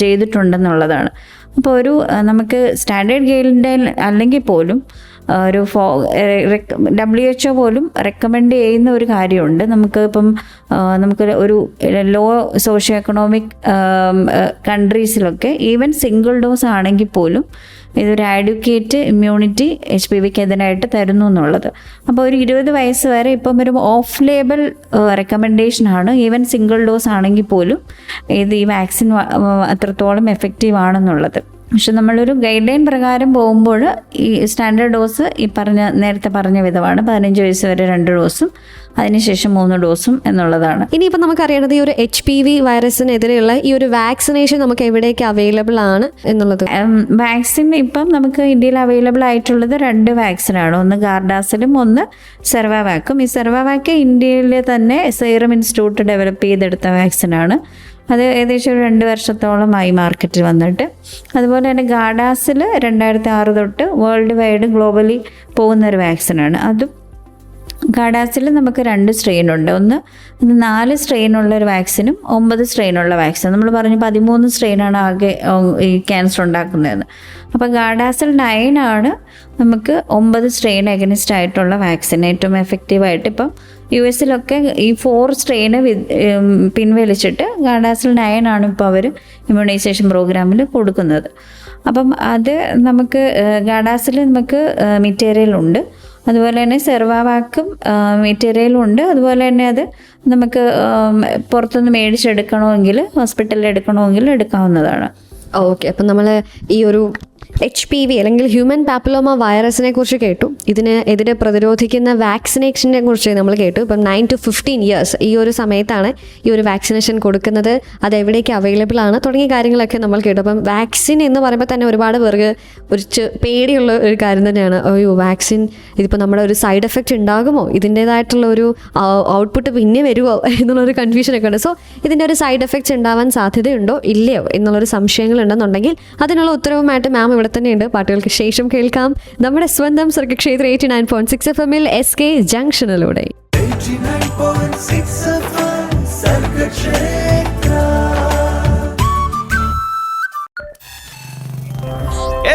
ചെയ്തിട്ടുണ്ടെന്നുള്ളതാണ്. അപ്പോൾ ഒരു നമുക്ക് സ്റ്റാൻഡേർഡ് ഗൈഡിൻ്റെ അല്ലെങ്കിൽ പോലും ഒരു WHO പോലും റെക്കമെൻഡ് ചെയ്യുന്ന ഒരു കാര്യമുണ്ട്. നമുക്ക് ഒരു ലോ സോഷ്യോ എക്കണോമിക് കൺട്രീസിലൊക്കെ ഈവൻ സിംഗിൾ ഡോസ് ആണെങ്കിൽ പോലും ഇതൊരു ആഡ്വക്കേറ്റ് ഇമ്മ്യൂണിറ്റി HPV-ക്കെതിരായിട്ട് തരുന്നു എന്നുള്ളത്. അപ്പോൾ ഒരു 20 വയസ്സ് വരെ ഇപ്പം ഒരു ഓഫ് ലേബൽ റെക്കമെൻഡേഷനാണ്, ഈവൻ സിംഗിൾ ഡോസ് ആണെങ്കിൽ പോലും ഈ വാക്സിൻ അത്രത്തോളം എഫക്റ്റീവ് ആണെന്നുള്ളത്. പക്ഷെ നമ്മളൊരു ഗൈഡ് ലൈൻ പ്രകാരം പോകുമ്പോൾ ഈ സ്റ്റാൻഡേർഡ് ഡോസ് നേരത്തെ പറഞ്ഞ വിധമാണ് 15 വയസ്സ് വരെ 2 ഡോസും അതിനുശേഷം 3 ഡോസും എന്നുള്ളതാണ്. ഇനിയിപ്പോൾ നമുക്കറിയണത് ഈ ഒരു HPV വൈറസിനെതിരെയുള്ള ഈ ഒരു വാക്സിനേഷൻ നമുക്ക് എവിടേക്ക് അവൈലബിൾ ആണ് എന്നുള്ളത്. വാക്സിൻ ഇപ്പം നമുക്ക് ഇന്ത്യയിൽ അവൈലബിൾ ആയിട്ടുള്ളത് 2 വാക്സിനാണ്, ഒന്ന് ഗാർഡാസിലും ഒന്ന് സെർവാവാക്കും. ഈ സെർവാവാക്ക് ഇന്ത്യയിൽ തന്നെ സീറം ഇൻസ്റ്റിറ്റ്യൂട്ട് ഡെവലപ്പ് ചെയ്തെടുത്ത വാക്സിനാണ്. അത് ഏകദേശം ഒരു 2 വർഷത്തോളമായി മാർക്കറ്റിൽ വന്നിട്ട്. അതുപോലെ തന്നെ ഗാഡാസിൽ 2006 തൊട്ട് വേൾഡ് വൈഡ് ഗ്ലോബലി പോകുന്നൊരു വാക്സിനാണ്. അതും ഗാഡാസിൽ നമുക്ക് 2 സ്ട്രെയിനുണ്ട്. ഒന്ന് 4 സ്ട്രെയിനുള്ള ഒരു വാക്സിനും 9 സ്ട്രെയിനുള്ള വാക്സിൻ. നമ്മൾ പറഞ്ഞു 13 സ്ട്രെയിനാണ് ആകെ ഈ ക്യാൻസർ ഉണ്ടാക്കുന്നതെന്ന്. അപ്പോൾ ഗാഡാസിൽ 9 ആണ് നമുക്ക് 9 സ്ട്രെയിൻ എഗനിസ്റ്റ് ആയിട്ടുള്ള വാക്സിൻ ഏറ്റവും എഫക്റ്റീവായിട്ട്. ഇപ്പം US ഈ 4 സ്ട്രെയിന് പിൻവലിച്ചിട്ട് ഗാഡാസിൽ 9 ആണ് ഇപ്പോൾ അവർ ഇമ്മ്യൂണൈസേഷൻ പ്രോഗ്രാമിൽ കൊടുക്കുന്നത്. അപ്പം അത് നമുക്ക് ഗാഡാസിൽ നമുക്ക് മിറ്റേരിയലുണ്ട്, അതുപോലെ തന്നെ സെർവാവാക്കും മെറ്റീരിയലും ഉണ്ട്. അതുപോലെ തന്നെ അത് നമുക്ക് പുറത്തുനിന്ന് മേടിച്ചെടുക്കണമെങ്കിൽ ഹോസ്പിറ്റലിൽ എടുക്കണമെങ്കിൽ എടുക്കാവുന്നതാണ്. ഓക്കെ, അപ്പം നമ്മൾ ഈ ഒരു HPV അല്ലെങ്കിൽ ഹ്യൂമൻ പാപ്പിലോമ വൈറസിനെ കുറിച്ച് കേട്ടു. ഇതിനെതിരെ പ്രതിരോധിക്കുന്ന വാക്സിനേഷനെ കുറിച്ച് നമ്മൾ കേട്ടു. ഇപ്പം 9 to 15 years ഈ ഒരു സമയത്താണ് ഈ ഒരു വാക്സിനേഷൻ കൊടുക്കുന്നത്, അത് എവിടേക്ക് അവൈലബിൾ ആണ് തുടങ്ങിയ കാര്യങ്ങളൊക്കെ നമ്മൾ കേട്ടു. അപ്പം വാക്സിൻ എന്ന് പറയുമ്പോൾ തന്നെ ഒരുപാട് പേർക്ക് ഒരു പേടിയുള്ള ഒരു കാര്യം തന്നെയാണ്. അയ്യോ വാക്സിൻ ഇതിപ്പോൾ നമ്മുടെ ഒരു സൈഡ് എഫക്റ്റ് ഉണ്ടാകുമോ, ഇതിൻ്റേതായിട്ടുള്ള ഒരു ഔട്ട്പുട്ട് പിന്നെ വരുമോ എന്നുള്ളൊരു കൺഫ്യൂഷനൊക്കെ ഉണ്ട്. സോ ഇതിൻ്റെ ഒരു സൈഡ് എഫക്ട്സ് ഉണ്ടാവാൻ സാധ്യതയുണ്ടോ ഇല്ലയോ എന്നുള്ളൊരു സംശയങ്ങളുണ്ടെന്നുണ്ടെങ്കിൽ അതിനുള്ള ഉത്തരവുമായിട്ട് മാം ഇവിടെ തന്നെയുണ്ട്. പാട്ടുകൾക്ക് ശേഷം കേൾക്കാം നമ്മുടെ സ്വന്തം Sargakshetra 89.6 FM SK ജംഗ്ഷനിലൂടെ. 89.6 FM Sargakshetra.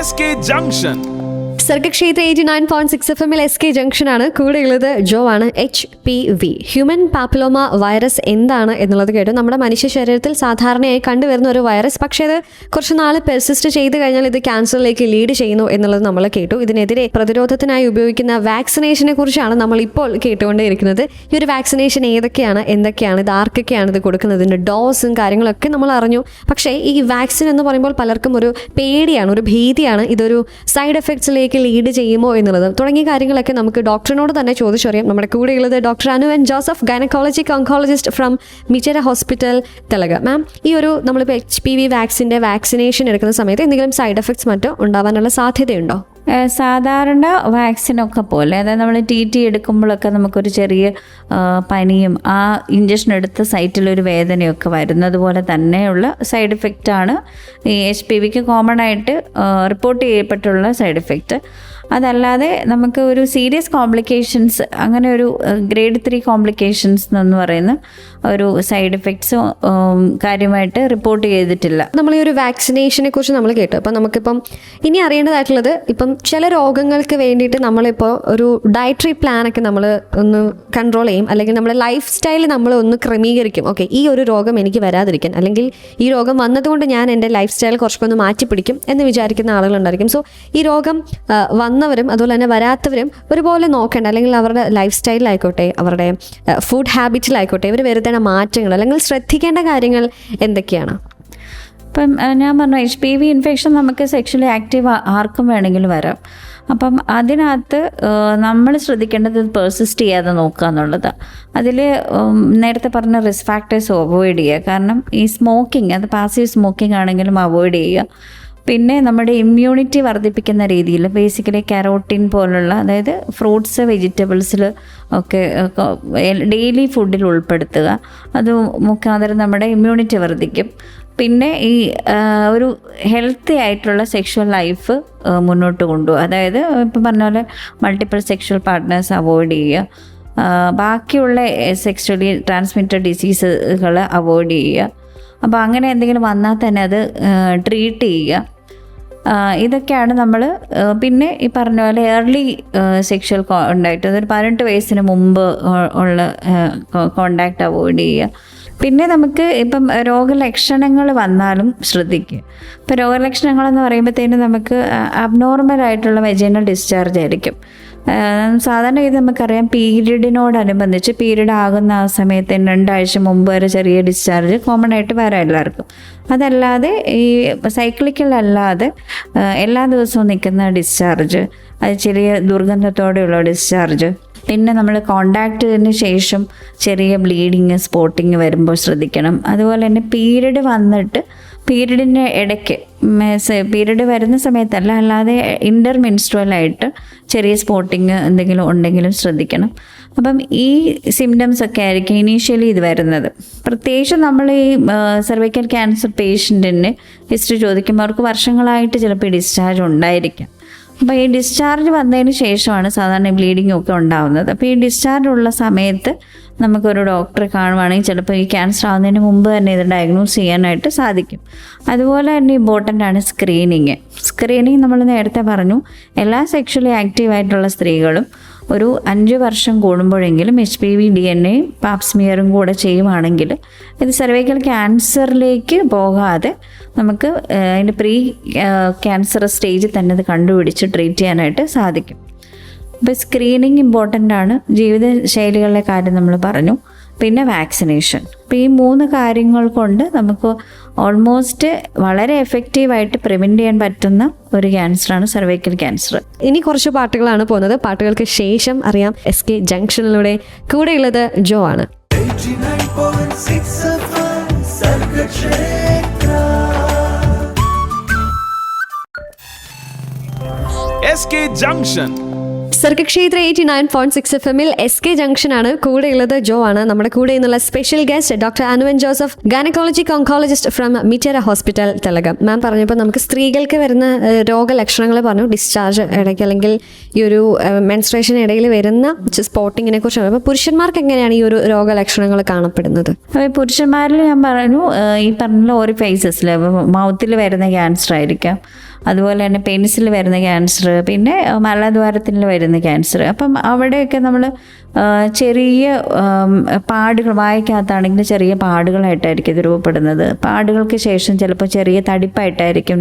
SK Junction. Sargakshetra 89.6 FM SK ജംഗ്ഷനാണ്. കൂടെയുള്ളത് ജോ ആണ്. HPV ഹ്യൂമൻ പാപ്പിലോമ വൈറസ് എന്താണ് എന്നുള്ളത് കേട്ടു. നമ്മുടെ മനുഷ്യ ശരീരത്തിൽ സാധാരണയായി കണ്ടുവരുന്ന ഒരു വൈറസ്, പക്ഷേ അത് കുറച്ച് നാൾ പെർസിസ്റ്റ് ചെയ്ത് കഴിഞ്ഞാൽ ഇത് ക്യാൻസറിലേക്ക് ലീഡ് ചെയ്യുന്നു എന്നുള്ളത് നമ്മൾ കേട്ടു. ഇതിനെതിരെ പ്രതിരോധത്തിനായി ഉപയോഗിക്കുന്ന വാക്സിനേഷനെ കുറിച്ചാണ് നമ്മൾ ഇപ്പോൾ കേട്ടുകൊണ്ടേയിരിക്കുന്നത്. ഈ ഒരു വാക്സിനേഷൻ ഏതൊക്കെയാണ്, എന്തൊക്കെയാണ്, ഇത് ആർക്കൊക്കെയാണ് ഇത് കൊടുക്കുന്നത്, ഇതിൻ്റെ ഡോസും കാര്യങ്ങളൊക്കെ നമ്മൾ അറിഞ്ഞു. പക്ഷേ ഈ വാക്സിൻ എന്ന് പറയുമ്പോൾ പലർക്കും ഒരു പേടിയാണ്, ഒരു ഭീതിയാണ്. ഇതൊരു സൈഡ് എഫക്ട്സിലേക്ക് ലീഡ് ചെയ്യുമോ എന്നുള്ളത് തുടങ്ങിയ കാര്യങ്ങളൊക്കെ നമുക്ക് ഡോക്ടറിനോട് തന്നെ ചോദിച്ചറിയാം. നമ്മുടെ കൂടെയുള്ളത് doctor Anu N Joseph, gynaecologic oncologist from Mitera hospital, Thellakom. Ma'am, ഈ ഒരു നമ്മളിപ്പോൾ HPV വാക്സിൻ്റെ വാക്സിനേഷൻ എടുക്കുന്ന സമയത്ത് എന്തെങ്കിലും സൈഡ് എഫക്ട്സ് മറ്റോ ഉണ്ടാവാനുള്ള സാധ്യതയുണ്ടോ? സാധാരണ വാക്സിനൊക്കെ പോലെ, അതായത് നമ്മൾ TT എടുക്കുമ്പോഴൊക്കെ നമുക്കൊരു ചെറിയ പനിയും ആ ഇഞ്ചക്ഷൻ എടുത്ത സൈറ്റിലൊരു വേദനയൊക്കെ വരുന്നത് പോലെ തന്നെയുള്ള സൈഡ് എഫക്റ്റാണ് ഈ HPVക്ക് കോമൺ ആയിട്ട് റിപ്പോർട്ട് ചെയ്യപ്പെട്ടുള്ള സൈഡ് എഫക്റ്റ്. അതല്ലാതെ നമുക്ക് ഒരു സീരിയസ് കോംപ്ലിക്കേഷൻസ്, അങ്ങനെ ഒരു ഗ്രേഡ് 3 കോംപ്ലിക്കേഷൻസ് എന്ന് പറയുന്ന ഒരു സൈഡ് എഫക്ട്സ് കാര്യമായിട്ട് റിപ്പോർട്ട് ചെയ്തിട്ടില്ല. നമ്മൾ ഈ ഒരു വാക്സിനേഷനെ കുറിച്ച് നമ്മൾ കേട്ടു. അപ്പം നമുക്കിപ്പം ഇനി അറിയേണ്ടതായിട്ടുള്ളത്, ഇപ്പം ചില രോഗങ്ങൾക്ക് വേണ്ടിയിട്ട് നമ്മളിപ്പോൾ ഒരു ഡയറ്ററി പ്ലാനൊക്കെ നമ്മൾ ഒന്ന് കൺട്രോൾ ചെയ്യും, അല്ലെങ്കിൽ നമ്മുടെ ലൈഫ് സ്റ്റൈൽ നമ്മൾ ഒന്ന് ക്രമീകരിക്കും. ഓക്കെ, ഈ ഒരു രോഗം എനിക്ക് വരാതിരിക്കാൻ, അല്ലെങ്കിൽ ഈ രോഗം വന്നതുകൊണ്ട് ഞാൻ എൻ്റെ ലൈഫ് സ്റ്റൈൽ കുറച്ചൊക്കെ മാറ്റിപ്പിടിക്കും എന്ന് വിചാരിക്കുന്ന ആളുകളുണ്ടായിരിക്കും. സോ ഈ രോഗം വന്നവരും അതുപോലെ തന്നെ വരാത്തവരും ഒരുപോലെ നോക്കേണ്ട, അല്ലെങ്കിൽ അവരുടെ ലൈഫ് സ്റ്റൈലിലായിക്കോട്ടെ, അവരുടെ ഫുഡ് ഹാബിറ്റിലായിക്കോട്ടെ, ഇവർ വരുത്തേണ്ട മാറ്റങ്ങൾ അല്ലെങ്കിൽ ശ്രദ്ധിക്കേണ്ട കാര്യങ്ങൾ എന്തൊക്കെയാണ്? ഇപ്പം ഞാൻ പറഞ്ഞു HPV ഇൻഫെക്ഷൻ നമുക്ക് സെക്ഷലി ആക്റ്റീവ് ആർക്കും വേണമെങ്കിലും വരാം. അപ്പം അതിനകത്ത് നമ്മൾ ശ്രദ്ധിക്കേണ്ടത് പെർസിസ്റ്റ് ചെയ്യാതെ നോക്കുക എന്നുള്ളത്. അതിൽ നേരത്തെ പറഞ്ഞ റിസ്ക് ഫാക്ടേഴ്സ് അവോയ്ഡ് ചെയ്യുക. കാരണം ഈ സ്മോക്കിംഗ്, അത് പാസീവ് സ്മോക്കിംഗ് ആണെങ്കിലും അവോയ്ഡ് ചെയ്യുക. പിന്നെ നമ്മുടെ ഇമ്മ്യൂണിറ്റി വർദ്ധിപ്പിക്കുന്ന രീതിയിൽ ബേസിക്കലി കരോട്ടിൻ പോലുള്ള, അതായത് ഫ്രൂട്ട്സ് വെജിറ്റബിൾസിൽ ഒക്കെ ഡെയിലി ഫുഡിൽ ഉൾപ്പെടുത്തുക. അത് മുഖാന്തരം നമ്മുടെ ഇമ്മ്യൂണിറ്റി വർദ്ധിക്കും. പിന്നെ ഈ ഒരു ഹെൽത്തി ആയിട്ടുള്ള സെക്ഷൽ ലൈഫ് മുന്നോട്ട് കൊണ്ടുപോകുക. അതായത് ഇപ്പം പറഞ്ഞ പോലെ മൾട്ടിപ്പിൾ സെക്ഷൽ പാർട്ട്നേഴ്സ് അവോയ്ഡ് ചെയ്യുക. ബാക്കിയുള്ള സെക്ഷലി ട്രാൻസ്മിറ്റഡ് ഡിസീസുകൾ അവോയ്ഡ് ചെയ്യുക. അപ്പോൾ അങ്ങനെ എന്തെങ്കിലും വന്നാൽ തന്നെ അത് ട്രീറ്റ് ചെയ്യുക. ഇതൊക്കെയാണ് നമ്മൾ. പിന്നെ ഈ പറഞ്ഞ പോലെ ഏർലി സെക്ഷൽ കോണ്ടാക്ട്, അതൊരു 18 വയസ്സിന് മുമ്പ് ഉള്ള കോണ്ടാക്ട് അവോയ്ഡ് ചെയ്യുക. പിന്നെ നമുക്ക് ഇപ്പം രോഗലക്ഷണങ്ങൾ വന്നാലും ശ്രദ്ധിക്കുക. ഇപ്പോൾ രോഗലക്ഷണങ്ങളെന്ന് പറയുമ്പോഴത്തേനും നമുക്ക് അബ്നോർമലായിട്ടുള്ള വെജൈനൽ ഡിസ്ചാർജ് ആയിരിക്കും. സാധാരണ ഇത് നമുക്കറിയാം, പീരീഡിനോടനുബന്ധിച്ച് പീരീഡ് ആകുന്ന ആ സമയത്ത് 2 ആഴ്ച മുമ്പ് വരെ ചെറിയ ഡിസ്ചാർജ് കോമൺ ആയിട്ട് വരാം എല്ലാവർക്കും. അതല്ലാതെ ഈ സൈക്ലിക്കലല്ലാതെ എല്ലാ ദിവസവും നിൽക്കുന്ന ഡിസ്ചാർജ്, അത് ചെറിയ ദുർഗന്ധത്തോടെയുള്ള ഡിസ്ചാർജ്, പിന്നെ നമ്മൾ കോണ്ടാക്റ്റിന് ശേഷം ചെറിയ ബ്ലീഡിങ്, സ്പോട്ടിങ് വരുമ്പോൾ ശ്രദ്ധിക്കണം. അതുപോലെ തന്നെ പീരീഡ് വന്നിട്ട് പീരീഡിൻ്റെ ഇടയ്ക്ക്, പീരീഡ് വരുന്ന സമയത്തല്ല, അല്ലാതെ ഇൻ്റർമെൻസ്ട്രലായിട്ട് ചെറിയ സ്പോട്ടിങ് എന്തെങ്കിലും ഉണ്ടെങ്കിലും ശ്രദ്ധിക്കണം. അപ്പം ഈ സിംറ്റംസ് ഒക്കെ ആയിരിക്കും ഇനീഷ്യലി ഇത് വരുന്നത്. പ്രത്യേകിച്ച് നമ്മൾ ഈ സെർവൈക്കൽ ക്യാൻസർ പേഷ്യൻറ്റിന് ഹിസ്റ്ററി ചോദിക്കുമ്പോൾ അവർക്ക് വർഷങ്ങളായിട്ട് ചിലപ്പോൾ ഡിസ്ചാർജ് ഉണ്ടായിരിക്കാം. അപ്പോൾ ഈ ഡിസ്ചാർജ് വന്നതിന് ശേഷമാണ് സാധാരണ ബ്ലീഡിങ്ങും ഒക്കെ ഉണ്ടാകുന്നത്. അപ്പോൾ ഈ ഡിസ്ചാർജ് ഉള്ള സമയത്ത് നമുക്കൊരു ഡോക്ടറെ കാണുവാണെങ്കിൽ ചിലപ്പോൾ ഈ ക്യാൻസർ ആവുന്നതിന് മുമ്പ് തന്നെ ഇത് ഡയഗ്നോസ് ചെയ്യാനായിട്ട് സാധിക്കും. അതുപോലെ തന്നെ ഇമ്പോർട്ടൻ്റ് ആണ് സ്ക്രീനിങ്. നമ്മൾ നേരത്തെ പറഞ്ഞു, എല്ലാ സെക്ഷലി ആക്റ്റീവായിട്ടുള്ള സ്ത്രീകളും ഒരു 5 വർഷം കൂടുമ്പോഴെങ്കിലും HPV DNA പാപ്സ്മിയറും കൂടെ ചെയ്യുവാണെങ്കിൽ ഇത് സെർവൈക്കൽ ക്യാൻസറിലേക്ക് പോകാതെ നമുക്ക് അതിൻ്റെ പ്രീ ക്യാൻസർ സ്റ്റേജിൽ തന്നെ ഇത് കണ്ടുപിടിച്ച് ട്രീറ്റ് ചെയ്യാനായിട്ട് സാധിക്കും. അപ്പോൾ സ്ക്രീനിങ് ഇമ്പോർട്ടൻ്റ് ആണ്. ജീവിതശൈലികളുടെ കാര്യം നമ്മൾ പറഞ്ഞു, പിന്നെ വാക്സിനേഷൻ. അപ്പോൾ ഈ 3 കാര്യങ്ങൾ കൊണ്ട് നമുക്ക് ഓൾമോസ്റ്റ് വളരെ എഫക്റ്റീവായിട്ട് പ്രിവെൻറ്റ് ചെയ്യാൻ പറ്റുന്ന ഒരു ക്യാൻസറാണ് സെർവൈക്കൽ ക്യാൻസർ. ഇനി കുറച്ച് പാട്ടുകളാണ് പോകുന്നത്. പാട്ടുകൾക്ക് ശേഷം അറിയാം SK ജംഗ്ഷനിലൂടെ. കൂടെയുള്ളത് ജോ ആണ്. 89.6 FM Sargakshetra. SK Junction. Sargakshetra 89.6 FM SK junction ആണ്. കൂടെയുള്ളത് ജോ ആണ്. നമ്മുടെ കൂടെ നിന്നുള്ള special guest doctor Anu N Joseph, gynaecologic oncologist from Mitera hospital, Thellakom. Ma'am പറഞ്ഞപ്പോൾ നമുക്ക് സ്ത്രീകൾക്ക് വരുന്ന രോഗലക്ഷണങ്ങൾ പറഞ്ഞു, ഡിസ്ചാർജ് ഇടയ്ക്ക് അല്ലെങ്കിൽ ഈ ഒരു മെൻസ്ട്രേഷൻ ഇടയിൽ വരുന്ന സ്പോട്ടിങ്ങിനെ കുറിച്ചാണ്. അപ്പോൾ പുരുഷന്മാർക്ക് എങ്ങനെയാണ് ഈ ഒരു രോഗലക്ഷണങ്ങൾ കാണപ്പെടുന്നത്? അപ്പോൾ പുരുഷന്മാരിൽ ഞാൻ പറഞ്ഞു, ഈ പറഞ്ഞ ഓരോ ഫേസസിൽ മൗത്തിൽ വരുന്ന ക്യാൻസർ ആയിരിക്കാം, അതുപോലെ തന്നെ പെനിസിൽ വരുന്ന ക്യാൻസർ, പിന്നെ മലദ്വാരത്തിൽ വരുന്ന ക്യാൻസർ. അപ്പം അവിടെയൊക്കെ നമ്മൾ ചെറിയ പാടുകൾ, വായിക്കകത്താണെങ്കിൽ ചെറിയ പാടുകളായിട്ടായിരിക്കും ഇത് രൂപപ്പെടുന്നത്. പാടുകൾക്ക് ശേഷം ചിലപ്പോൾ ചെറിയ തടിപ്പായിട്ടായിരിക്കും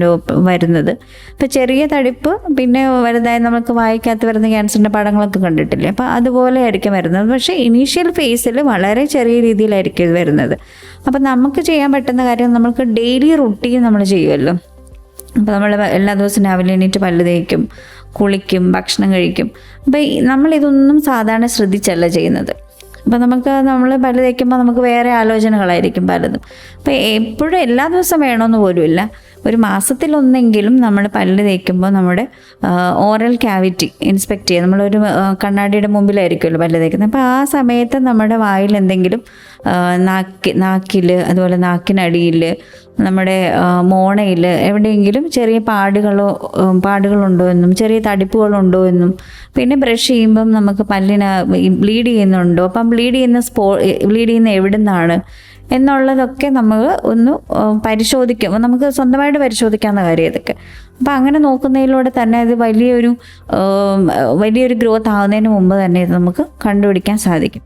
വരുന്നത്. അപ്പോൾ ചെറിയ തടിപ്പ് പിന്നെ വലുതായി നമുക്ക് വായിക്കകത്ത് വരുന്ന ക്യാൻസറിൻ്റെ പടങ്ങളൊക്കെ കണ്ടിട്ടില്ലേ, അപ്പോൾ അതുപോലെ ആയിരിക്കും വരുന്നത്. പക്ഷേ ഇനീഷ്യൽ ഫേസിൽ വളരെ ചെറിയ രീതിയിലായിരിക്കും ഇത് വരുന്നത്. അപ്പം നമുക്ക് ചെയ്യാൻ പറ്റുന്ന കാര്യം, നമുക്ക് ഡെയിലി റുട്ടീൻ നമ്മൾ ചെയ്യുമല്ലോ. അപ്പോൾ നമ്മൾ എല്ലാ ദിവസവും രാവിലെ എണീറ്റ് പല്ല് തേക്കും, കുളിക്കും, ഭക്ഷണം കഴിക്കും. അപ്പോൾ നമ്മളിതൊന്നും സാധാരണ ശ്രദ്ധിച്ചല്ല ചെയ്യുന്നത്. അപ്പോൾ നമ്മൾ പല്ല് തേക്കുമ്പോൾ നമുക്ക് വേറെ ആലോചനകളായിരിക്കും പലതും. അപ്പോൾ എപ്പോഴും എല്ലാ ദിവസവും വേണമെന്ന് പോലുമില്ല, ഒരു മാസത്തിലൊന്നെങ്കിലും നമ്മൾ പല്ല് തേക്കുമ്പോൾ നമ്മുടെ ഓറൽ ക്യാവിറ്റി ഇൻസ്പെക്ട് ചെയ്യുക. നമ്മളൊരു കണ്ണാടിയുടെ മുമ്പിലായിരിക്കുമല്ലോ പല്ല് തേക്കുന്നത്. അപ്പോൾ ആ സമയത്ത് നമ്മുടെ വായിൽ എന്തെങ്കിലും നാക്കിൽ, അതുപോലെ നാക്കിനടിയിൽ, നമ്മുടെ മോണയിൽ എവിടെയെങ്കിലും ചെറിയ പാടുകളുണ്ടോ എന്നും ചെറിയ തടിപ്പുകളുണ്ടോ എന്നും, പിന്നെ ബ്രഷ് ചെയ്യുമ്പം നമുക്ക് പല്ലിന് ബ്ലീഡ് ചെയ്യുന്നുണ്ടോ, അപ്പം ബ്ലീഡ് ചെയ്യുന്ന എവിടെ നിന്നാണ് എന്നുള്ളതൊക്കെ നമ്മൾ ഒന്ന് പരിശോധിക്കും. നമുക്ക് സ്വന്തമായിട്ട് പരിശോധിക്കാവുന്ന കാര്യം ഇതൊക്കെ. അപ്പം അങ്ങനെ നോക്കുന്നതിലൂടെ തന്നെ ഇത് വലിയൊരു ഗ്രോത്ത് ആവുന്നതിന് മുമ്പ് തന്നെ ഇത് നമുക്ക് കണ്ടുപിടിക്കാൻ സാധിക്കും.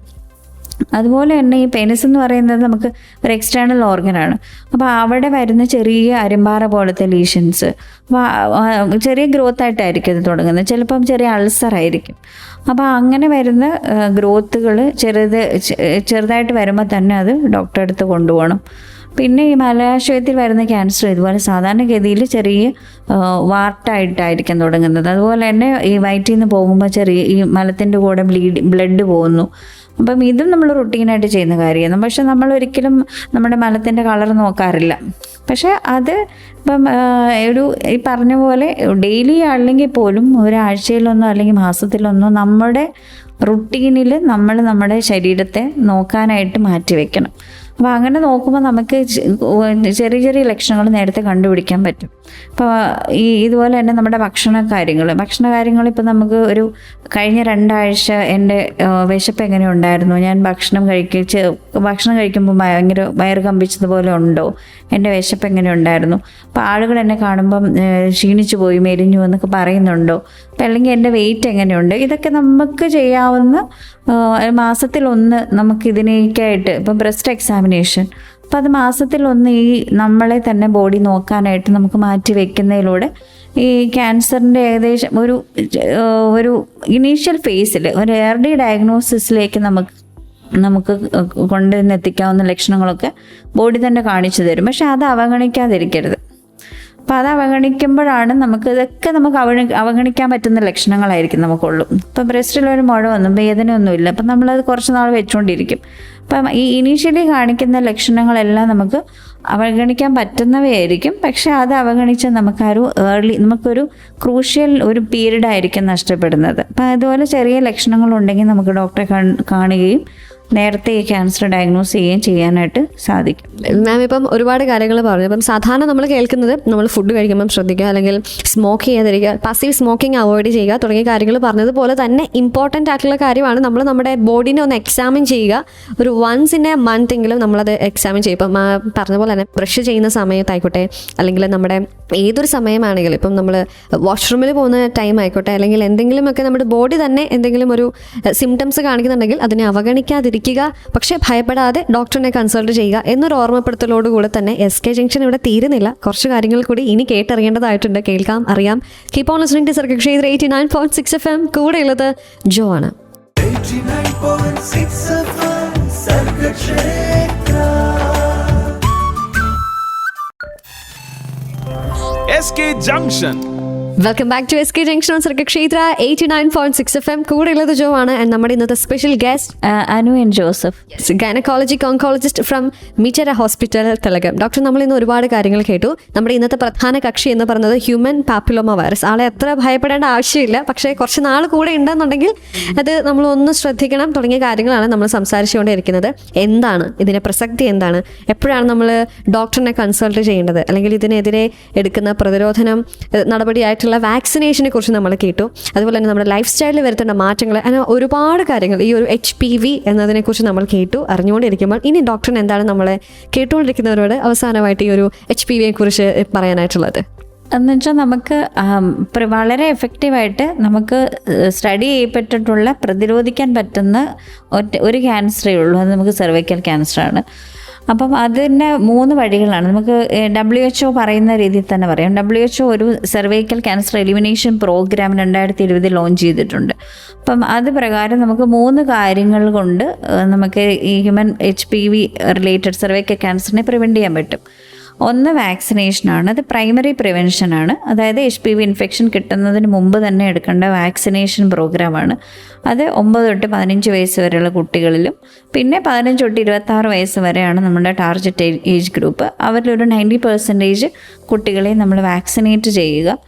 അതുപോലെ തന്നെ ഈ പെനിസ് എന്ന് പറയുന്നത് നമുക്ക് ഒരു എക്സ്റ്റേണൽ ഓർഗനാണ്. അപ്പോൾ അവിടെ വരുന്ന ചെറിയ അരിമ്പാറ പോലത്തെ ലീഷൻസ് ചെറിയ ഗ്രോത്ത് ആയിട്ടായിരിക്കും ഇത് തുടങ്ങുന്നത്. ചിലപ്പം ചെറിയ അൾസറായിരിക്കും. അപ്പോൾ അങ്ങനെ വരുന്ന ഗ്രോത്തുകൾ ചെറുതായിട്ട് വരുമ്പോൾ തന്നെ അത് ഡോക്ടറെ അടുത്ത് കൊണ്ടുപോകണം. പിന്നെ ഈ മലാശയത്തിൽ വരുന്ന ക്യാൻസർ ഇതുപോലെ സാധാരണഗതിയിൽ ചെറിയ വാർട്ടായിട്ടായിരിക്കും തുടങ്ങുന്നത്. അതുപോലെ തന്നെ ഈ വയറ്റിൽ നിന്ന് പോകുമ്പോൾ ചെറിയ ഈ മലത്തിൻ്റെ കൂടെ ബ്ലഡ് പോകുന്നു. അപ്പം ഇതും നമ്മൾ റുട്ടീനായിട്ട് ചെയ്യുന്ന കാര്യമാണ്. പക്ഷെ നമ്മൾ ഒരിക്കലും നമ്മുടെ മലത്തിൻ്റെ കളർ നോക്കാറില്ല. പക്ഷേ അത് ഇപ്പം ഈ പറഞ്ഞ പോലെ ഡെയിലി അല്ലെങ്കിൽ പോലും ഒരാഴ്ചയിലൊന്നോ അല്ലെങ്കിൽ മാസത്തിലൊന്നോ നമ്മുടെ റുട്ടീനിൽ നമ്മൾ നമ്മുടെ ശരീരത്തെ നോക്കാനായിട്ട് മാറ്റി വെക്കണം. അപ്പോൾ അങ്ങനെ നോക്കുമ്പോൾ നമുക്ക് ചെറിയ ചെറിയ ലക്ഷണങ്ങൾ നേരത്തെ കണ്ടുപിടിക്കാൻ പറ്റും. അപ്പോൾ ഇതുപോലെ തന്നെ നമ്മുടെ ഭക്ഷണ കാര്യങ്ങൾ ഇപ്പോൾ നമുക്ക് ഒരു കഴിഞ്ഞ 2 ആഴ്ച എൻ്റെ വിശപ്പ് എങ്ങനെ ഉണ്ടായിരുന്നു, ഞാൻ ഭക്ഷണം കഴിക്കുമ്പോൾ ഭയങ്കര വയറ് കമ്പിച്ചതുപോലെ ഉണ്ടോ, എൻ്റെ വിശപ്പ് എങ്ങനെ ഉണ്ടായിരുന്നു, അപ്പോൾ ആളുകൾ എന്നെ കാണുമ്പം ക്ഷീണിച്ചു പോയി, മെലിഞ്ഞു എന്നൊക്കെ പറയുന്നുണ്ടോ, അപ്പം അല്ലെങ്കിൽ എൻ്റെ വെയിറ്റ് എങ്ങനെയുണ്ട്, ഇതൊക്കെ നമുക്ക് ചെയ്യാവുന്ന മാസത്തിലൊന്ന് നമുക്ക് ഇതിനേക്കായിട്ട് ഇപ്പം ബ്രസ്റ്റ് എക്സാമിനേഷൻ, അപ്പം അത് മാസത്തിലൊന്ന് ഈ നമ്മളെ തന്നെ ബോഡി നോക്കാനായിട്ട് നമുക്ക് മാറ്റി വെക്കുന്നതിലൂടെ ഈ ക്യാൻസറിൻ്റെ ഏകദേശം ഒരു ഇനീഷ്യൽ ഫേസിൽ ഒരു എയർലി ഡയഗ്നോസിസിലേക്ക് നമുക്ക് കൊണ്ടുവന്നെത്തിക്കാവുന്ന ലക്ഷണങ്ങളൊക്കെ ബോഡി തന്നെ കാണിച്ചു തരും. പക്ഷെ അത് അവഗണിക്കാതിരിക്കരുത്. അപ്പോൾ അത് അവഗണിക്കുമ്പോഴാണ് ഇതൊക്കെ നമുക്ക് അവഗണിക്കാൻ പറ്റുന്ന ലക്ഷണങ്ങളായിരിക്കും നമുക്കുള്ളൂ. ഇപ്പം ബ്രസ്റ്റിലൊരു മുഴ വന്നു, വേദനയൊന്നുമില്ല, അപ്പം നമ്മളത് കുറച്ച് നാൾ വെച്ചുകൊണ്ടിരിക്കും. അപ്പം ഈ ഇനീഷ്യലി കാണിക്കുന്ന ലക്ഷണങ്ങളെല്ലാം നമുക്ക് അവഗണിക്കാൻ പറ്റുന്നവയായിരിക്കും. പക്ഷെ അത് അവഗണിച്ച് നമുക്കൊരു ക്രൂഷ്യൽ ഒരു പീരീഡ് ആയിരിക്കും നഷ്ടപ്പെടുന്നത്. അപ്പം അതുപോലെ ചെറിയ ലക്ഷണങ്ങളുണ്ടെങ്കിൽ നമുക്ക് ഡോക്ടറെ കാണുകയും നേരത്തെ ഈ ക്യാൻസർ ഡയഗ്നോസ് ചെയ്യുകയും ചെയ്യാനായിട്ട് സാധിക്കും. മാം ഇപ്പം ഒരുപാട് കാര്യങ്ങൾ പറഞ്ഞു. ഇപ്പം സാധാരണ നമ്മൾ കേൾക്കുന്നത് നമ്മൾ ഫുഡ് കഴിക്കുമ്പം ശ്രദ്ധിക്കുക, അല്ലെങ്കിൽ സ്മോക്ക് ചെയ്യാതിരിക്കുക, പാസീവ് സ്മോക്കിംഗ് അവോയ്ഡ് ചെയ്യുക തുടങ്ങിയ കാര്യങ്ങൾ പറഞ്ഞതുപോലെ തന്നെ ഇമ്പോർട്ടൻ്റ് ആയിട്ടുള്ള കാര്യമാണ് നമ്മൾ നമ്മുടെ ബോഡീനെ ഒന്ന് എക്സാമിൻ ചെയ്യുക. ഒരു വൺസ് ഇൻ എ മന്ത് എങ്കിലും നമ്മളത് എക്സാമിൻ ചെയ്യും. ഇപ്പം പറഞ്ഞ പോലെ തന്നെ ബ്രഷ് ചെയ്യുന്ന സമയത്തായിക്കോട്ടെ, അല്ലെങ്കിൽ നമ്മുടെ ഏതൊരു സമയമാണെങ്കിലും, ഇപ്പം നമ്മൾ വാഷ്റൂമിൽ പോകുന്ന ടൈം ആയിക്കോട്ടെ, അല്ലെങ്കിൽ എന്തെങ്കിലുമൊക്കെ നമ്മുടെ ബോഡി തന്നെ എന്തെങ്കിലും ഒരു സിംറ്റംസ് കാണിക്കുന്നുണ്ടെങ്കിൽ അതിനെ അവഗണിക്കാതിരിക്കുക. പക്ഷേ ഭയപ്പെടാതെ ഡോക്ടറിനെ കൺസൾട്ട് ചെയ്യുക എന്നൊരു ഓർമ്മപ്പെടുത്തലോടുകൂടെ തന്നെ SK ജംഗ്ഷൻ ഇവിടെ തീരുന്നില്ല. കുറച്ച് കാര്യങ്ങൾ കൂടി ഇനി കേട്ടറിയേണ്ടതായിട്ടുണ്ട്. കേൾക്കാം, അറിയാം. Keep on listening to Sargakshetra 89.6 FM. കൂടെയുള്ളത് ജോ ആണ്. 89.6 FM Sargakshetra. SK Junction. Welcome back to SK junction on Sargakshetra 89.6 FM. കൂടെയുള്ളത് ജോ ആണ്. ആൻഡ് നമ്മുടെ ഇന്നത്തെ special guest Anu N Joseph, gynaecologic oncologist from Mitera hospital, Thellakom. Doctor, നമ്മൾ ഇന്ന് ഒരുപാട് കാര്യങ്ങൾ കേട്ടു. നമ്മുടെ ഇന്നത്തെ പ്രധാന കക്ഷി എന്ന് പറയുന്നത് ഹ്യൂമൻ പാപ്പിലോമ വൈറസ്. ആളെ എത്ര ഭയപ്പെടേണ്ട ആവശ്യമില്ല, പക്ഷേ കുറച്ച് നാൾ കൂടെ ഉണ്ടെന്നുണ്ടെങ്കിൽ അത് നമ്മൾ ഒന്ന് ശ്രദ്ധിക്കണം തുടങ്ങിയ കാര്യങ്ങളാണ് നമ്മൾ സംസാരിച്ചുകൊണ്ടിരിക്കുന്നത്. എന്താണ് ഇതിൻ്റെ പ്രസക്തി, എന്താണ്, എപ്പോഴാണ് നമ്മൾ ഡോക്ടറിനെ കൺസൾട്ട് ചെയ്യേണ്ടത്, അല്ലെങ്കിൽ ഇതിനെതിരെ എടുക്കുന്ന പ്രതിരോധനം നടപടിയായിട്ടുള്ള വാക്സിനേഷനെ കുറിച്ച് നമ്മൾ കേട്ടു. അതുപോലെ തന്നെ നമ്മുടെ ലൈഫ് സ്റ്റൈലിൽ വരുത്തേണ്ട മാറ്റങ്ങൾ, അങ്ങനെ ഒരുപാട് കാര്യങ്ങൾ ഈ ഒരു HPV എന്നതിനെക്കുറിച്ച് നമ്മൾ കേട്ടു അറിഞ്ഞുകൊണ്ടിരിക്കുമ്പോൾ ഇനി ഡോക്ടറിന് എന്താണ് നമ്മളെ കേട്ടുകൊണ്ടിരിക്കുന്നവരോട് അവസാനമായിട്ട് ഈ ഒരു HPVയെ കുറിച്ച് പറയാനായിട്ടുള്ളത്? എന്നുവെച്ചാൽ നമുക്ക് വളരെ എഫക്റ്റീവായിട്ട് നമുക്ക് സ്റ്റഡി ചെയ്യപ്പെട്ടിട്ടുള്ള പ്രതിരോധിക്കാൻ പറ്റുന്ന ഒരു ക്യാൻസറേ ഉള്ളൂ. അത് നമുക്ക് സെർവൈക്കൽ ക്യാൻസറാണ്. അപ്പം അതിന് 3 വഴികളാണ്. നമുക്ക് WHO പറയുന്ന രീതിയിൽ തന്നെ പറയാം. WHO ഒരു cervical cancer elimination programme 2020 launch ചെയ്തിട്ടുണ്ട്. അപ്പം അത് പ്രകാരം നമുക്ക് 3 കാര്യങ്ങൾ കൊണ്ട് നമുക്ക് ഈ ഹ്യൂമൻ HPV റിലേറ്റഡ് സെർവൈക്കൽ ക്യാൻസറിനെ പ്രിവെൻറ്റ് ചെയ്യാൻ പറ്റും. ഒന്ന് വാക്സിനേഷനാണ്. അത് പ്രൈമറി പ്രിവെൻഷനാണ്. അതായത് HPV ഇൻഫെക്ഷൻ കിട്ടുന്നതിന് മുമ്പ് തന്നെ എടുക്കേണ്ട വാക്സിനേഷൻ പ്രോഗ്രാമാണ്. അത് 9 തൊട്ട് 15 വയസ്സ് വരെയുള്ള കുട്ടികളിലും, പിന്നെ 15 തൊട്ട് 26 വയസ്സ് വരെയാണ് നമ്മുടെ ടാർഗറ്റ് ഏജ് ഗ്രൂപ്പ്. അവരിലൊരു 90% കുട്ടികളെ നമ്മൾ വാക്സിനേറ്റ് ചെയ്യുക.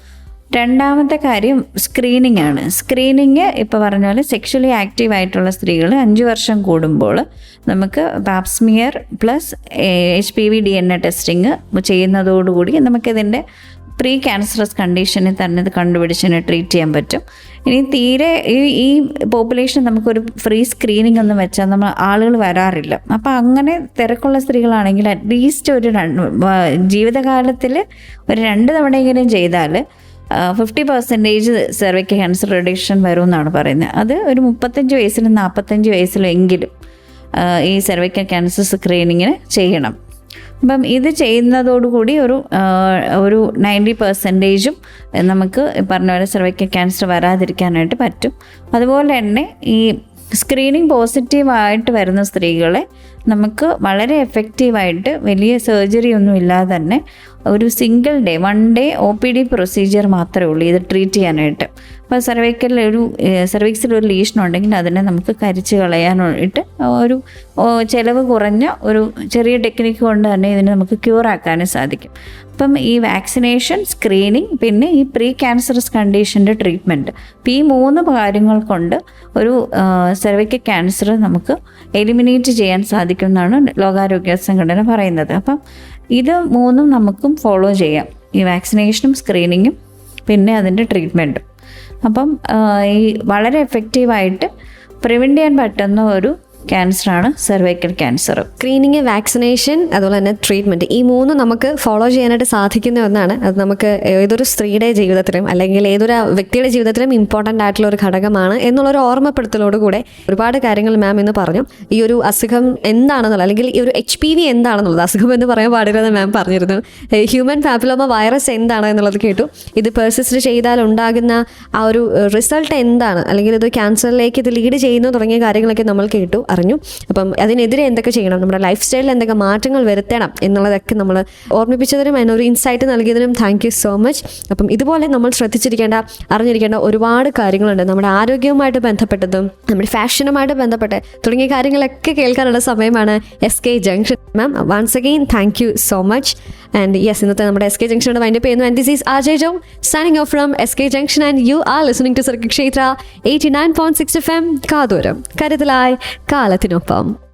രണ്ടാമത്തെ കാര്യം സ്ക്രീനിങ് ആണ്. സ്ക്രീനിങ് ഇപ്പോൾ പറഞ്ഞ പോലെ സെക്ഷലി ആക്റ്റീവ് ആയിട്ടുള്ള സ്ത്രീകൾ 5 വർഷം കൂടുമ്പോൾ നമുക്ക് pap smear plus HPV DNA testing ചെയ്യുന്നതോടുകൂടി നമുക്കിതിൻ്റെ പ്രീ ക്യാൻസറസ് കണ്ടീഷനിൽ തന്നെ ഇത് കണ്ടുപിടിച്ചതിനെ ട്രീറ്റ് ചെയ്യാൻ പറ്റും. ഇനി തീരെ ഈ പോപ്പുലേഷൻ നമുക്കൊരു ഫ്രീ സ്ക്രീനിങ് ഒന്നും വെച്ചാൽ നമ്മൾ ആളുകൾ വരാറില്ല. അപ്പോൾ അങ്ങനെ തിരക്കുള്ള സ്ത്രീകളാണെങ്കിൽ അറ്റ്ലീസ്റ്റ് ഒരു ജീവിതകാലത്തിൽ ഒരു 2 തവണയെങ്കിലും ചെയ്താൽ 50% സെർവൈക്കൽ ക്യാൻസർ റിഡക്ഷൻ വരുമെന്നാണ് പറയുന്നത്. അത് ഒരു 35 വയസ്സിലും 45 വയസ്സിലും എങ്കിലും ഈ സെർവൈക്കൽ ക്യാൻസർ സ്ക്രീനിങ്ങിന് ചെയ്യണം. അപ്പം ഇത് ചെയ്യുന്നതോടുകൂടി ഒരു 90% നമുക്ക് പറഞ്ഞ പോലെ സെർവൈക്കൽ ക്യാൻസർ വരാതിരിക്കാനായിട്ട് പറ്റും. അതുപോലെ തന്നെ ഈ സ്ക്രീനിങ് പോസിറ്റീവായിട്ട് വരുന്ന സ്ത്രീകളെ നമുക്ക് വളരെ എഫക്റ്റീവായിട്ട് വലിയ സർജറി ഒന്നും ഇല്ലാതെ തന്നെ ഒരു single day 1 day OPD procedure മാത്രമേ ഉള്ളൂ ഇത് ട്രീറ്റ് ചെയ്യാനായിട്ട്. അപ്പോൾ സെർവിക്സിൽ ഒരു ലീഷൻ ഉണ്ടെങ്കിൽ അതിനെ നമുക്ക് കരിച്ച് കളയാനായിട്ട് ഒരു ചിലവ് കുറഞ്ഞ ഒരു ചെറിയ ടെക്നിക്ക് കൊണ്ട് തന്നെ ഇതിനെ നമുക്ക് ക്യൂർ ആക്കാനും സാധിക്കും. അപ്പം ഈ വാക്സിനേഷൻ, സ്ക്രീനിങ്, പിന്നെ ഈ പ്രീ ക്യാൻസറസ് കണ്ടീഷൻ്റെ ട്രീറ്റ്മെൻറ്റ്, അപ്പോൾ ഈ 3 കാര്യങ്ങൾ കൊണ്ട് ഒരു സെർവൈക്കൽ ക്യാൻസർ നമുക്ക് എലിമിനേറ്റ് ചെയ്യാൻ സാധിക്കും എന്നാണ് ലോകാരോഗ്യ സംഘടന പറയുന്നത്. അപ്പം ഇത് 3 നമുക്കും ഫോളോ ചെയ്യാം. ഈ വാക്സിനേഷനും സ്ക്രീനിങ്ങും പിന്നെ അതിൻ്റെ ട്രീറ്റ്മെൻറ്റും. അപ്പം ഈ വളരെ എഫക്റ്റീവായിട്ട് പ്രിവെൻറ്റ് ചെയ്യാൻ പറ്റുന്ന ഒരു ക്യാൻസറാണ് സെർവൈക്കൽ ക്യാൻസർ. സ്ക്രീനിങ്, വാക്സിനേഷൻ, അതുപോലെ തന്നെ ട്രീറ്റ്മെൻറ്റ്, ഈ 3 നമുക്ക് ഫോളോ ചെയ്യാനായിട്ട് സാധിക്കുന്ന ഒന്നാണ്. അത് നമുക്ക് ഏതൊരു സ്ത്രീയുടെ ജീവിതത്തിലും അല്ലെങ്കിൽ ഏതൊരു വ്യക്തിയുടെ ജീവിതത്തിലും ഇമ്പോർട്ടൻ്റ് ആയിട്ടുള്ള ഒരു ഘടകമാണ് എന്നുള്ളൊരു ഓർമ്മപ്പെടുത്തലോടുകൂടെ ഒരുപാട് കാര്യങ്ങൾ മാം ഇന്ന് പറഞ്ഞു. ഈ ഒരു അസുഖം എന്താണെന്നുള്ളത്, അല്ലെങ്കിൽ ഈ ഒരു HPV എന്താണെന്നുള്ളത്, അസുഖം എന്ന് പറയാൻ പാടില്ലെന്ന് മാം പറഞ്ഞിരുന്നു. ഹ്യൂമൻ പാപ്പിലോമ വൈറസ് എന്താണ് എന്നുള്ളത് കേട്ടു. ഇത് പെർസിസ്റ്റ് ചെയ്താൽ ഉണ്ടാകുന്ന ആ ഒരു റിസൾട്ട് എന്താണ്, അല്ലെങ്കിൽ ഇത് ക്യാൻസറിലേക്ക് ഇത് ലീഡ് ചെയ്യുന്നു തുടങ്ങിയ കാര്യങ്ങളൊക്കെ നമ്മൾ കേട്ടു അറിഞ്ഞു. അപ്പം അതിനെതിരെ എന്തൊക്കെ ചെയ്യണം, നമ്മുടെ ലൈഫ് സ്റ്റൈലിൽ എന്തൊക്കെ മാറ്റങ്ങൾ വരുത്തണം എന്നുള്ളതൊക്കെ നമ്മൾ ഓർമ്മിപ്പിച്ചതിനും അതിനൊരു ഇൻസൈറ്റ് നൽകിയതിനും താങ്ക് യു സോ മച്ച്. അപ്പം ഇതുപോലെ നമ്മൾ ശ്രദ്ധിച്ചിരിക്കേണ്ട അറിഞ്ഞിരിക്കേണ്ട ഒരുപാട് കാര്യങ്ങളുണ്ട്, നമ്മുടെ ആരോഗ്യവുമായിട്ട് ബന്ധപ്പെട്ടതും നമ്മുടെ ഫാഷനുമായിട്ട് ബന്ധപ്പെട്ട് തുടങ്ങിയ കാര്യങ്ങളൊക്കെ കേൾക്കാനുള്ള സമയമാണ് SK junction. Ma'am once again thank you so much. And yes, ഇന്നത്തെ നമ്മുടെ SK ജംഗ്ഷനോട് വൈൻഡപ്പ് ചെയ്യുന്നു. And this is RJ Jo signing off from SK Junction and you are listening to Circuit Kshetra 89.6 FM കാതോരം കരുതലായി കാലത്തിനൊപ്പം.